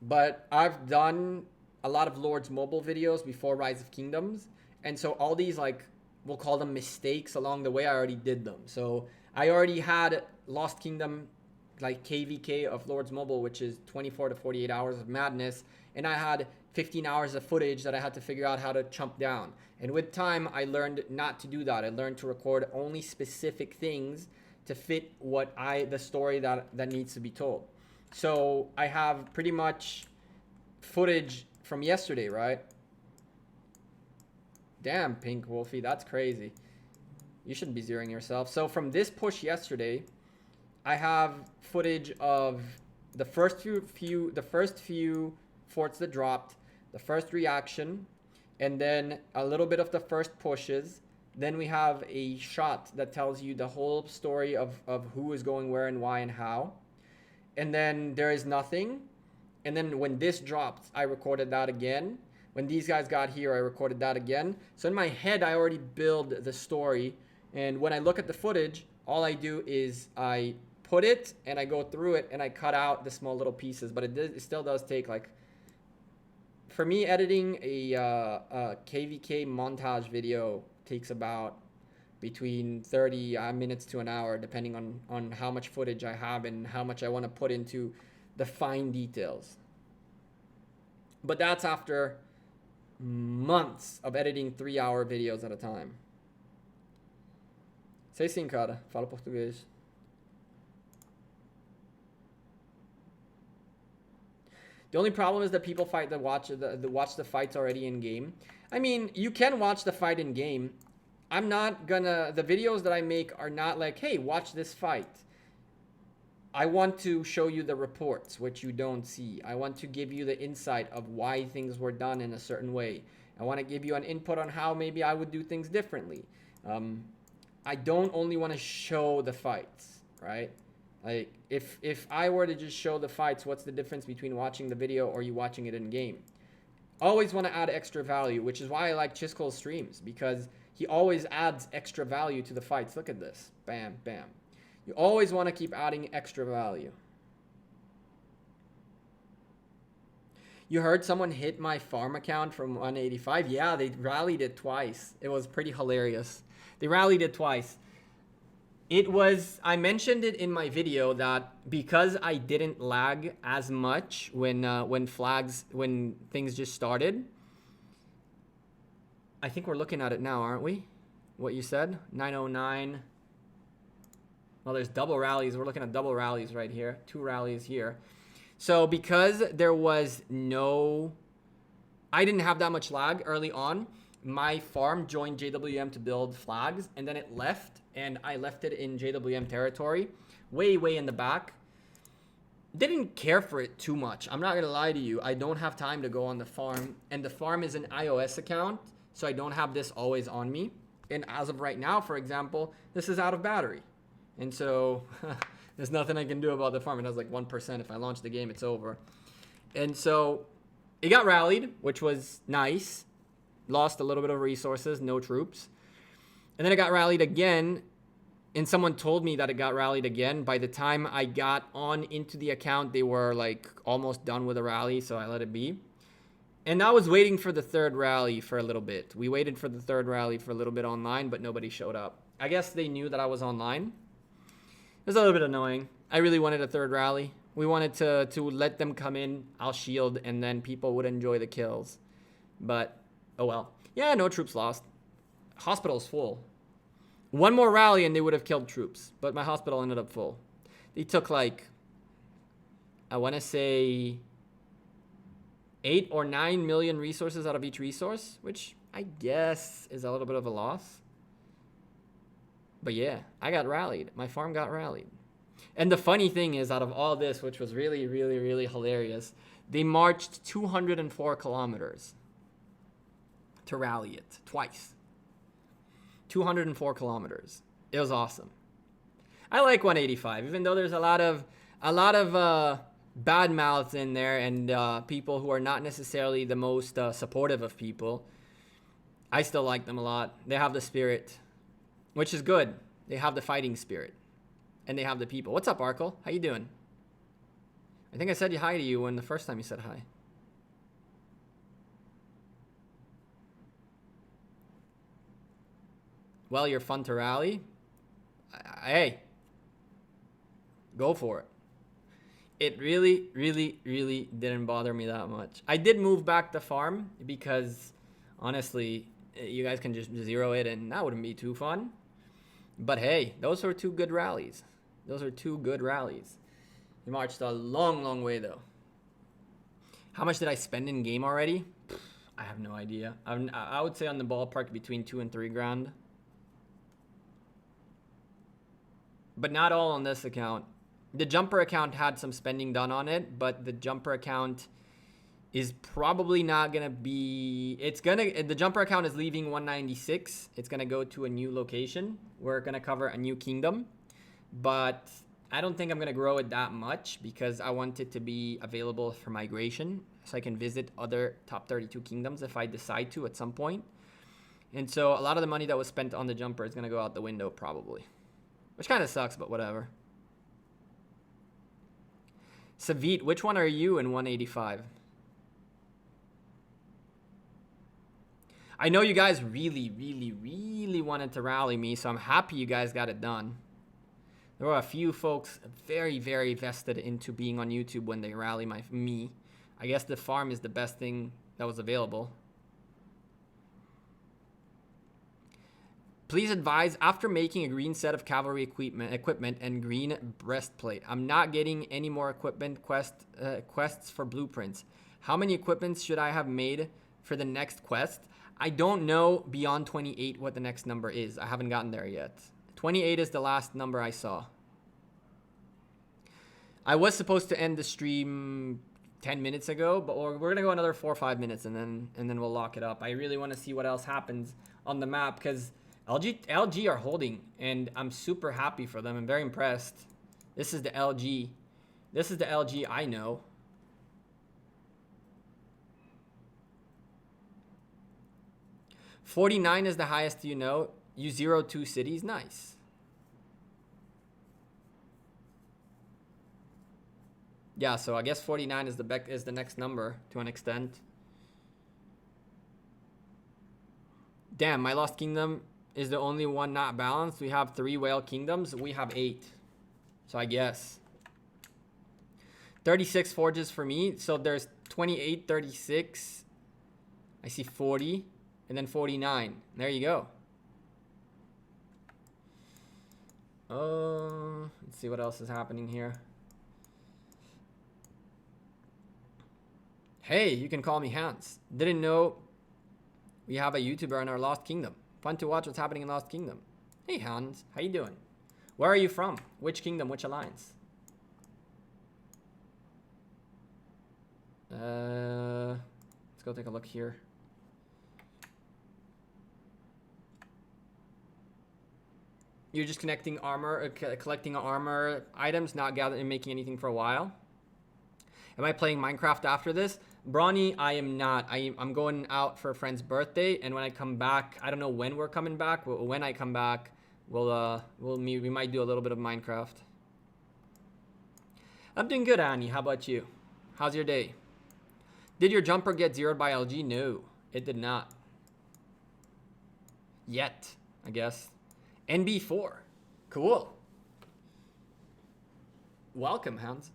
But I've done a lot of Lord's Mobile videos before Rise of Kingdoms. And so all these, like, we'll call them mistakes along the way, I already did them. So I already had Lost Kingdom, like KVK of Lord's Mobile, which is 24 to 48 hours of madness. And I had 15 hours of footage that I had to figure out how to chump down. And with time, I learned not to do that. I learned to record only specific things to fit the story that needs to be told. So I have pretty much footage from yesterday, right? Damn, Pink Wolfie, that's crazy. You shouldn't be zeroing yourself. So from this push yesterday, I have footage of the first few forts that dropped, the first reaction, and then a little bit of the first pushes. Then we have a shot that tells you the whole story of who is going where and why and how. And then there is nothing. And then when this dropped, I recorded that again. When these guys got here, I recorded that again. So in my head, I already build the story. And when I look at the footage, all I do is I put it and I go through it and I cut out the small little pieces. But it still does take, like, for me, editing a KVK montage video takes about between 30 minutes to an hour, depending on how much footage I have and how much I want to put into the fine details. But that's after months of editing 3-hour videos at a time. Sei sim, cara. Fala português. The only problem is that people watch the fights already in game. I mean, you can watch the fight in game. I'm not gonna, the videos that I make are not like, hey, watch this fight. I want to show you the reports, which you don't see. I want to give you the insight of why things were done in a certain way. I want to give you an input on how maybe I would do things differently. I don't only want to show the fights, right? Like, if I were to just show the fights, what's the difference between watching the video or you watching it in game? Always want to add extra value, which is why I like Chisco's streams, because he always adds extra value to the fights. Look at this. Bam, bam. You always want to keep adding extra value. You heard someone hit my farm account from 185? Yeah, they rallied it twice. It was pretty hilarious. They rallied it twice. I mentioned it in my video that because I didn't lag as much when things just started. I think we're looking at it now, aren't we? What you said? 909. Well, there's double rallies. We're looking at double rallies right here. 2 rallies here. So because there was I didn't have that much lag early on. My farm joined JWM to build flags, and then it left, and I left it in JWM territory, way in the back. Didn't care for it too much. I'm not gonna lie to you. I don't have time to go on the farm, and the farm is an iOS account, so I don't have this always on me. And as of right now, for example, this is out of battery. And so there's nothing I can do about the farm. It has like 1%. If I launch the game, it's over. And so it got rallied, which was nice. Lost a little bit of resources, no troops. And then it got rallied again. And someone told me that it got rallied again. By the time I got on into the account, they were like almost done with the rally. So I let it be. And I was waiting for the third rally for a little bit. We waited for the third rally for a little bit online, but nobody showed up. I guess they knew that I was online. It was a little bit annoying. I really wanted a third rally. We wanted to let them come in, I'll shield, and then people would enjoy the kills. But, oh well. Yeah, no troops lost. Hospital's full. One more rally and they would have killed troops. But my hospital ended up full. They took like, I want to say 8 or 9 million resources out of each resource, which I guess is a little bit of a loss. But yeah, I got rallied. My farm got rallied. And the funny thing is, out of all this, which was really hilarious, they marched 204 kilometers to rally it twice. 204 kilometers. It was awesome. I like 185, even though there's a lot of bad mouths in there and people who are not necessarily the most supportive of people, I still like them a lot. They have the spirit, which is good. They have the fighting spirit, and they have the people. What's up, Arkle? How you doing? I think I said hi to you when the first time you said hi. Well, you're fun to rally. Hey, go for it. It really, really, really didn't bother me that much. I did move back the farm because, honestly, you guys can just zero it and that wouldn't be too fun. But hey, those are two good rallies. Those are two good rallies. You marched a long, long way, though. How much did I spend in game already? I have no idea. I would say on the ballpark between 2 and 3 grand. But not all on this account. The jumper account had some spending done on it, but the jumper account is probably not gonna be. The jumper account is leaving 196. It's gonna go to a new location. We're gonna cover a new kingdom, but I don't think I'm gonna grow it that much because I want it to be available for migration, so I can visit other top 32 kingdoms if I decide to at some point. And so a lot of the money that was spent on the jumper is gonna go out the window probably. Which kind of sucks, but whatever. Savit, which one are you in 185? I know you guys really, really, really wanted to rally me, so I'm happy you guys got it done. There were a few folks very, very vested into being on YouTube when they rally me. I guess the farm is the best thing that was available. Please advise after making a green set of cavalry equipment and green breastplate. I'm not getting any more equipment quests for blueprints. How many equipments should I have made for the next quest? I don't know beyond 28 what the next number is. I haven't gotten there yet. 28 is the last number I saw. I was supposed to end the stream 10 minutes ago, but we're gonna go another 4 or 5 minutes and then we'll lock it up. I really want to see what else happens on the map because LG are holding, and I'm super happy for them. I'm very impressed. This is the LG. This is the LG I know. $49 is the highest you know. You 0-2 cities. Nice. Yeah, so I guess 49 is the next number to an extent. Damn, my Lost Kingdom is the only one not balanced. We have 3 whale kingdoms. We have 8. So I guess 36 forges for me. So there's 28, 36. I see 40 and then 49. There you go. Let's see what else is happening here. Hey, you can call me Hans. Didn't know we have a YouTuber in our Lost Kingdom. Fun to watch what's happening in Lost Kingdom. Hey Hans, how you doing? Where are you from? Which kingdom, which alliance? Let's go take a look here. You're just collecting armor items, not gathering and making anything for a while. Am I playing Minecraft after this? Brawny, I am not. I'm going out for a friend's birthday, and when I come back, I don't know when we're coming back. When I come back, we might do a little bit of Minecraft. I'm doing good, Annie. How about you? How's your day? Did your jumper get zeroed by LG? No, it did not. Yet, I guess. NB4. Cool. Welcome, Hans.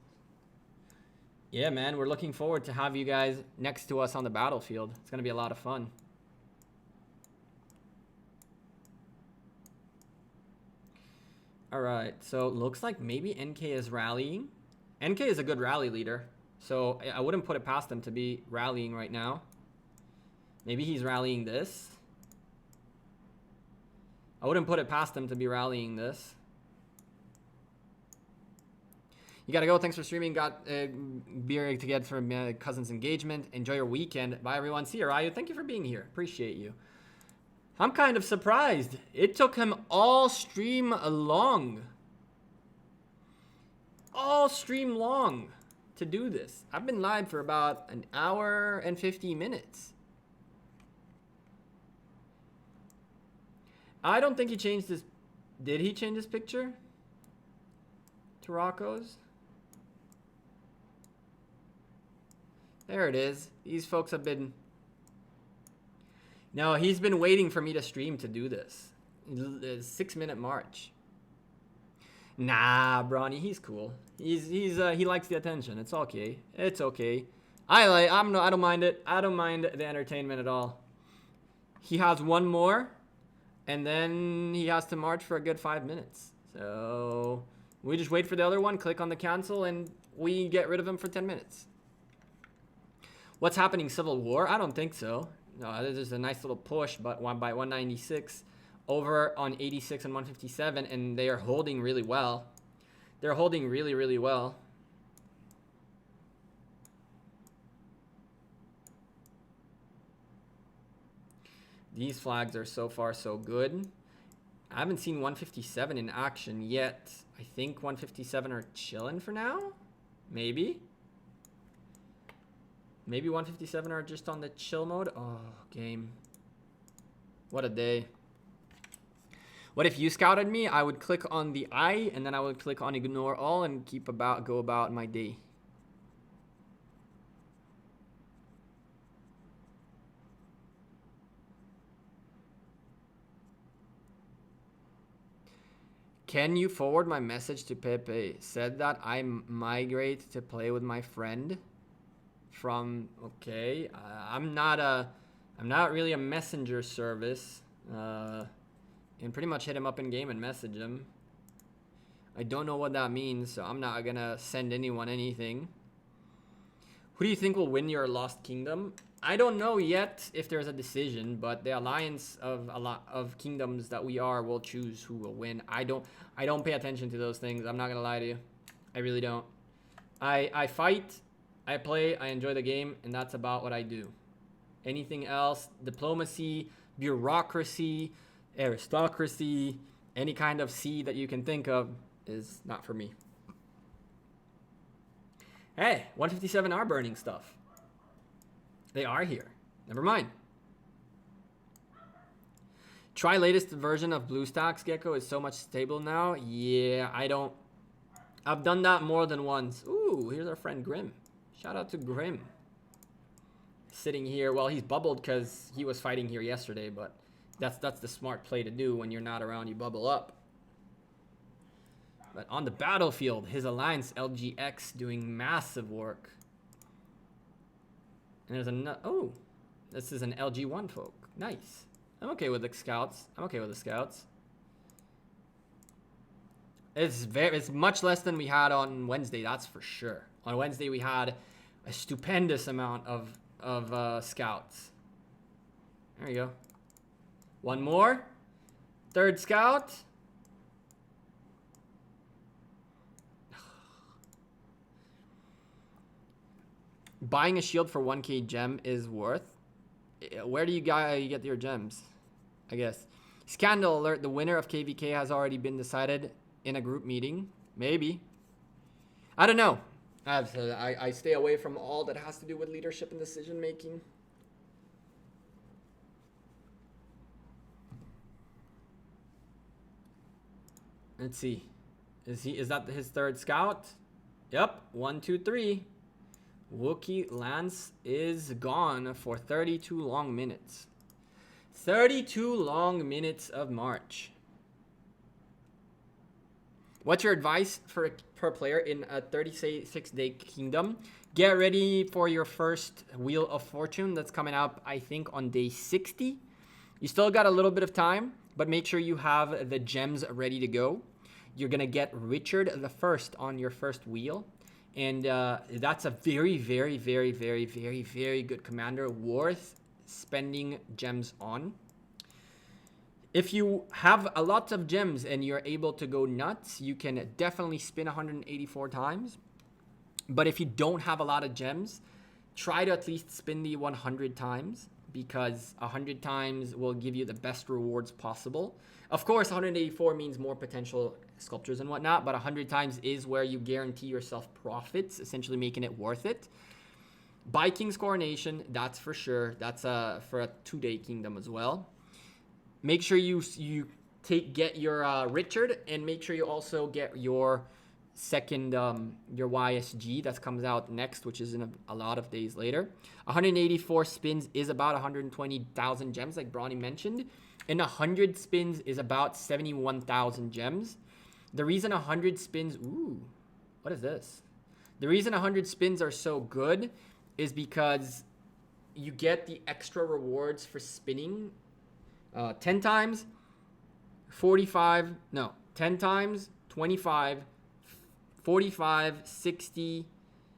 Yeah, man, we're looking forward to have you guys next to us on the battlefield. It's going to be a lot of fun. All right, so looks like maybe NK is rallying. NK is a good rally leader, so I wouldn't put it past him to be rallying right now. Maybe he's rallying this. I wouldn't put it past him to be rallying this. You gotta go. Thanks for streaming. Got beer to get from cousin's engagement. Enjoy your weekend. Bye, everyone. See you, Ryu. Thank you for being here. Appreciate you. I'm kind of surprised. It took him all stream long. All stream long to do this. I've been live for about an hour and 50 minutes. I don't think he changed his... Did he change his picture to Rocco's? There it is. These folks have been... No, he's been waiting for me to stream to do this. 6-minute march. Nah, Bronny, he's cool. He likes the attention. It's okay. It's okay. I don't mind it. I don't mind the entertainment at all. He has one more, and then he has to march for a good 5 minutes. So we just wait for the other one, click on the cancel, and we get rid of him for 10 minutes. What's happening? Civil War? I don't think so. No, this is a nice little push, but one by 196 over on 86 and 157, and they are holding really well. They're holding really, really well. These flags are so far so good. I haven't seen 157 in action yet. I think 157 are chilling for now. Maybe. Maybe 157 are just on the chill mode. Oh, game. What a day. What if you scouted me? I would click on the eye, and then I would click on ignore all and go about my day. Can you forward my message to Pepe? Said that I migrate to play with my friend from... Okay, I'm not really a messenger service. And pretty much hit him up in game and message him. I don't know what that means, so I'm not gonna send anyone anything. Who do you think will win your Lost Kingdom? I don't know yet if there's a decision, but the alliance of a lot of kingdoms that we are will choose who will win. I don't pay attention to those things. I'm not gonna lie to you. I really don't. I fight, I play, I enjoy the game, and that's about what I do. Anything else, diplomacy, bureaucracy, aristocracy, any kind of C that you can think of is not for me. Hey, 157 are burning stuff. They are here. Never mind. Try latest version of BlueStacks. Gekko is so much stable now. Yeah, I've done that more than once. Ooh, here's our friend Grim. Shout out to Grim. Sitting here. Well, he's bubbled because he was fighting here yesterday, but that's the smart play to do when you're not around. You bubble up. But on the battlefield, his alliance LGX doing massive work. And there's another... Oh, this is an LG1 folk. Nice. I'm okay with the scouts. I'm okay with the scouts. It's much less than we had on Wednesday, that's for sure. On Wednesday, we had a stupendous amount of scouts. There you go. One more. Third scout. Buying a shield for 1k gem is worth. Where do you get your gems? I guess. Scandal alert. The winner of KVK has already been decided in a group meeting. Maybe. I don't know. I stay away from all that has to do with leadership and decision making. Let's see. Is that his third scout? Yep. 1, 2, 3. Wookiee Lance is gone for 32 long minutes. 32 long minutes of March. What's your advice per player in a 36-day kingdom? Get ready for your first Wheel of Fortune that's coming up, I think, on day 60. You still got a little bit of time, but make sure you have the gems ready to go. You're going to get Richard the First on your first wheel. And that's a very, very, very, very, very, very good commander, worth spending gems on. If you have a lot of gems and you're able to go nuts, you can definitely spin 184 times. But if you don't have a lot of gems, try to at least spin the 100 times, because 100 times will give you the best rewards possible. Of course, 184 means more potential sculptures and whatnot, but 100 times is where you guarantee yourself profits, essentially making it worth it. Buy King's Coronation, that's for sure. That's for a 2-day kingdom as well. Make sure you get your Richard, and make sure you also get your second your YSG that comes out next, which is in a lot of days later. 184 spins is about 120,000 gems, like Bronny mentioned, and 100 spins is about 71,000 gems. The reason 100 spins, ooh, what is this? The reason 100 spins are so good is because you get the extra rewards for spinning 10 times, 45, no, 10 times, 25, 45, 60,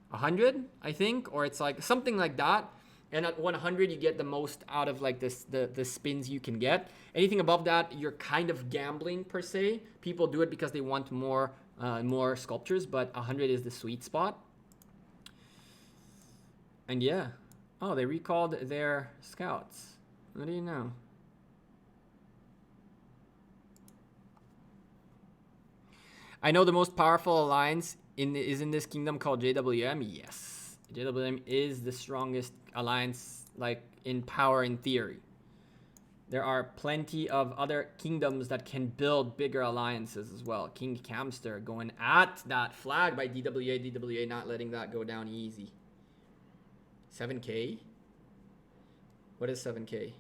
100, I think, or it's like something like that. And at 100, you get the most out of like the spins you can get. Anything above that, you're kind of gambling per se. People do it because they want more sculptures, but 100 is the sweet spot. And yeah, oh, they recalled their scouts. What do you know? I know the most powerful alliance is in this kingdom called JWM. Yes, JWM is the strongest alliance, like in power in theory. There are plenty of other kingdoms that can build bigger alliances as well. King Camster going at that flag by DWA. DWA not letting that go down easy. 7K? What is 7K?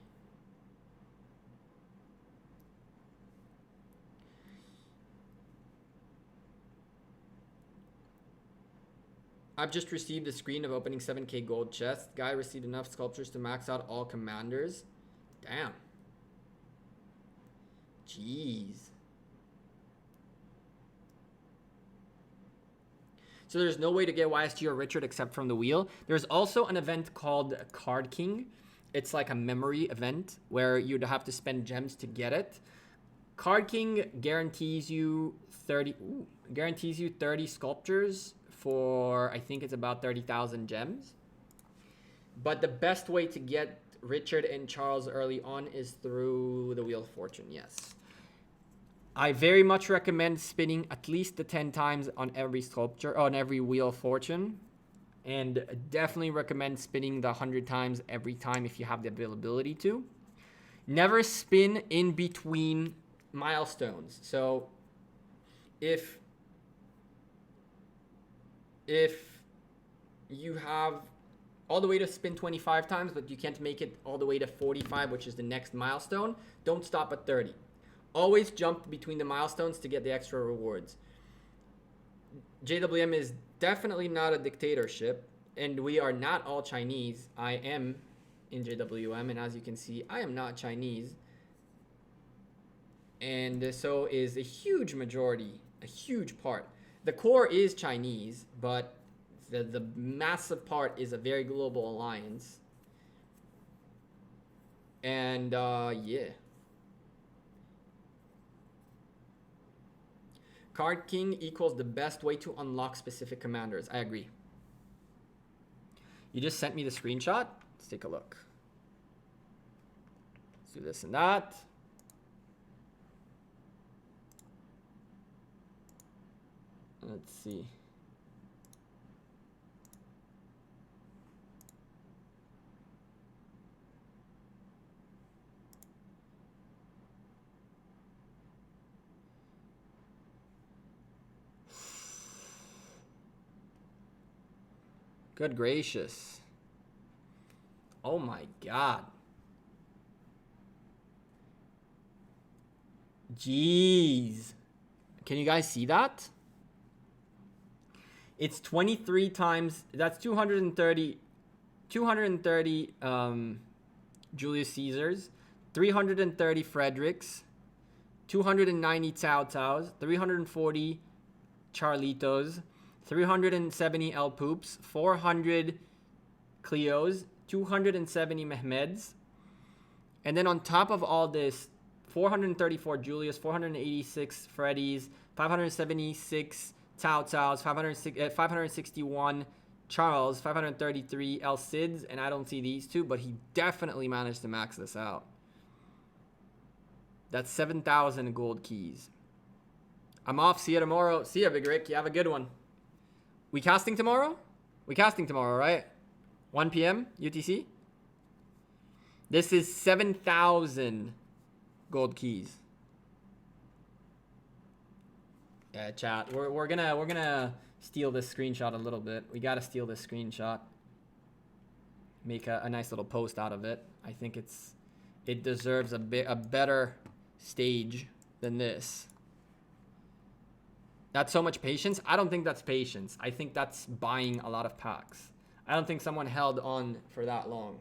I've just received a screen of opening 7K gold chest. Guy received enough sculptures to max out all commanders. Damn. Jeez. So there's no way to get YSG or Richard except from the wheel. There's also an event called Card King. It's like a memory event where you'd have to spend gems to get it. Card King guarantees you 30 sculptures for, I think it's about 30,000 gems. But the best way to get Richard and Charles early on is through the Wheel of Fortune, yes. I very much recommend spinning at least the 10 times on every sculpture, on every Wheel of Fortune. And definitely recommend spinning the 100 times every time if you have the availability to. Never spin in between milestones. So if you have all the way to spin 25 times, but you can't make it all the way to 45, which is the next milestone, don't stop at 30. Always jump between the milestones to get the extra rewards. JWM is definitely not a dictatorship, and we are not all Chinese. I am in JWM, and as you can see, I am not Chinese. And so is a huge majority, a huge part. The core is Chinese, but the massive part is a very global alliance. And yeah. Card King equals the best way to unlock specific commanders. I agree. You just sent me the screenshot. Let's take a look. Let's do this and that. Let's see. Good gracious. Oh my God. Jeez. Can you guys see that? It's 23 times, that's 230 Julius Caesars, 330 Fredericks, 290 Cao Caos, 340 Charlitos, 370 El Poops, 400 Cleos, 270 Mehmeds. And then on top of all this, 434 Julius, 486 Freddies, 576 Cao Caos, 561 Charles, 533 El Cids, and I don't see these two, but he definitely managed to max this out. That's 7,000 gold keys. I'm off. See you tomorrow. See ya, Big Rick. You have a good one. We casting tomorrow? We casting tomorrow, right? 1 p.m. UTC? This is 7,000 gold keys. Yeah, chat. We're gonna steal this screenshot a little bit. We gotta steal this screenshot. Make a nice little post out of it. I think it deserves a better stage than this. That's so much patience. I don't think that's patience. I think that's buying a lot of packs. I don't think someone held on for that long.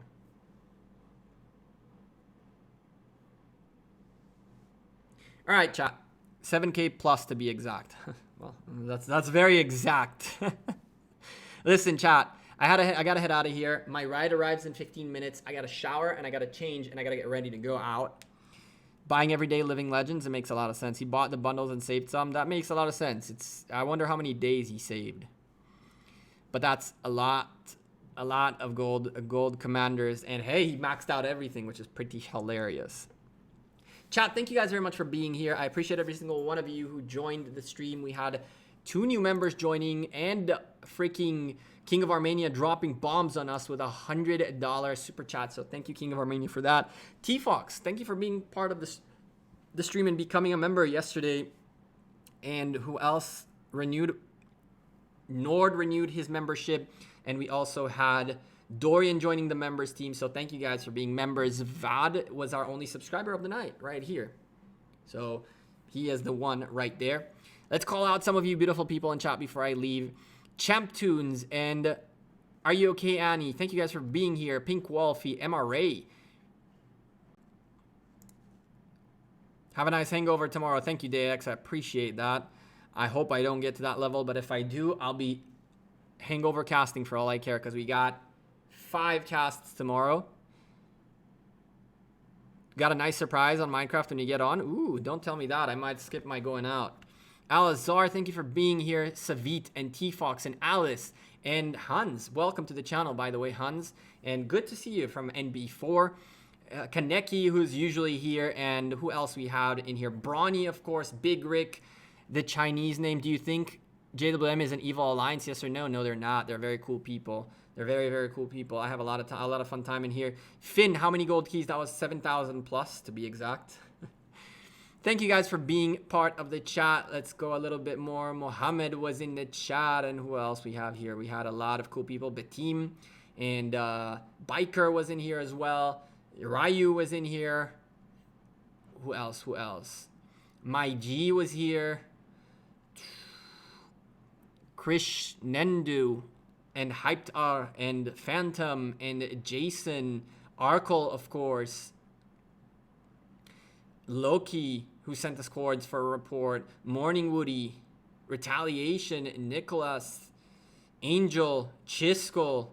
All right, chat. 7K plus to be exact. Well, that's very exact. Listen, chat. I gotta head out of here. My ride arrives in 15 minutes. I gotta shower and I gotta change and I gotta get ready to go out. Buying everyday living legends, it makes a lot of sense. He bought the bundles and saved some. That makes a lot of sense. I wonder how many days he saved. But that's a lot of gold commanders. And hey, he maxed out everything, which is pretty hilarious. Chat, thank you guys very much for being here. I appreciate every single one of you who joined the stream. We had 2 new members joining and freaking King of Armenia dropping bombs on us with $100 super chat. So thank you, King of Armenia, for that. T-Fox, thank you for being part of the stream and becoming a member yesterday. And who else Nord renewed his membership. And we also had Dorian joining the members team. So thank you guys for being members. Vad was our only subscriber of the night right here. So he is the one right there. Let's call out some of you beautiful people in chat before I leave. Champ Tunes and Are You Okay, Annie? Thank you guys for being here. Pink Wolfie, MRA. Have a nice hangover tomorrow. Thank you, DX. I appreciate that. I hope I don't get to that level, but if I do, I'll be hangover casting for all I care because we got 5 casts tomorrow. Got a nice surprise on Minecraft when you get on. Ooh, don't tell me that. I might skip my going out. Alazar, thank you for being here. Savit and T-Fox and Alice and Hans. Welcome to the channel, by the way, Hans. And good to see you from NB4. Kaneki, who's usually here. And who else we had in here? Brawny, of course. Big Rick. The Chinese name. Do you think JWM is an evil alliance? Yes or no? No, they're not. They're very cool people. They're very, very cool people. I have a lot of fun time in here. Finn, how many gold keys? That was 7,000 plus, to be exact. Thank you guys for being part of the chat. Let's go a little bit more. Mohammed was in the chat. And who else we have here? We had a lot of cool people. Betim and Biker was in here as well. Ryu was in here. Who else? My G was here. Krish Nendu and Hyped R and Phantom and Jason. Arkle, of course. Loki, who sent us cords for a report. Morning Woody, Retaliation, Nicholas, Angel, Chisco.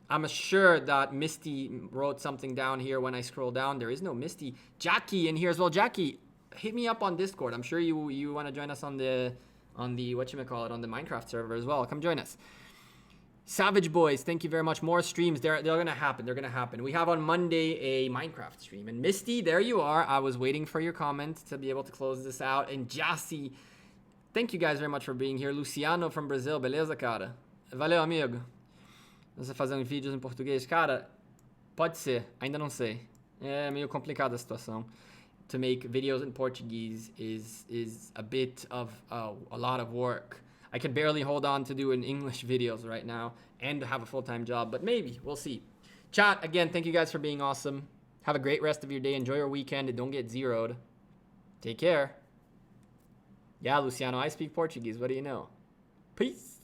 I'm sure that Misty wrote something down here when I scroll down. There is no Misty. Jackie in here as well. Jackie, hit me up on Discord. I'm sure you want to join us on the whatchamacallit, on the Minecraft server as well. Come join us. Savage Boys, thank you very much. More streams. They're gonna happen. They're gonna happen. We have on Monday a Minecraft stream. And Misty, there you are. I was waiting for your comment to be able to close this out. And Jassy, thank you guys very much for being here. Luciano from Brazil, beleza, cara? Valeu, amigo. Você fazer vídeos em português? Cara, pode ser. Ainda não sei. É meio complicada a situação. To make videos in Portuguese is a bit of a lot of work. I can barely hold on to doing English videos right now and have a full-time job, but maybe. We'll see. Chat, again, thank you guys for being awesome. Have a great rest of your day. Enjoy your weekend and don't get zeroed. Take care. Yeah, Luciano, I speak Portuguese. What do you know? Peace.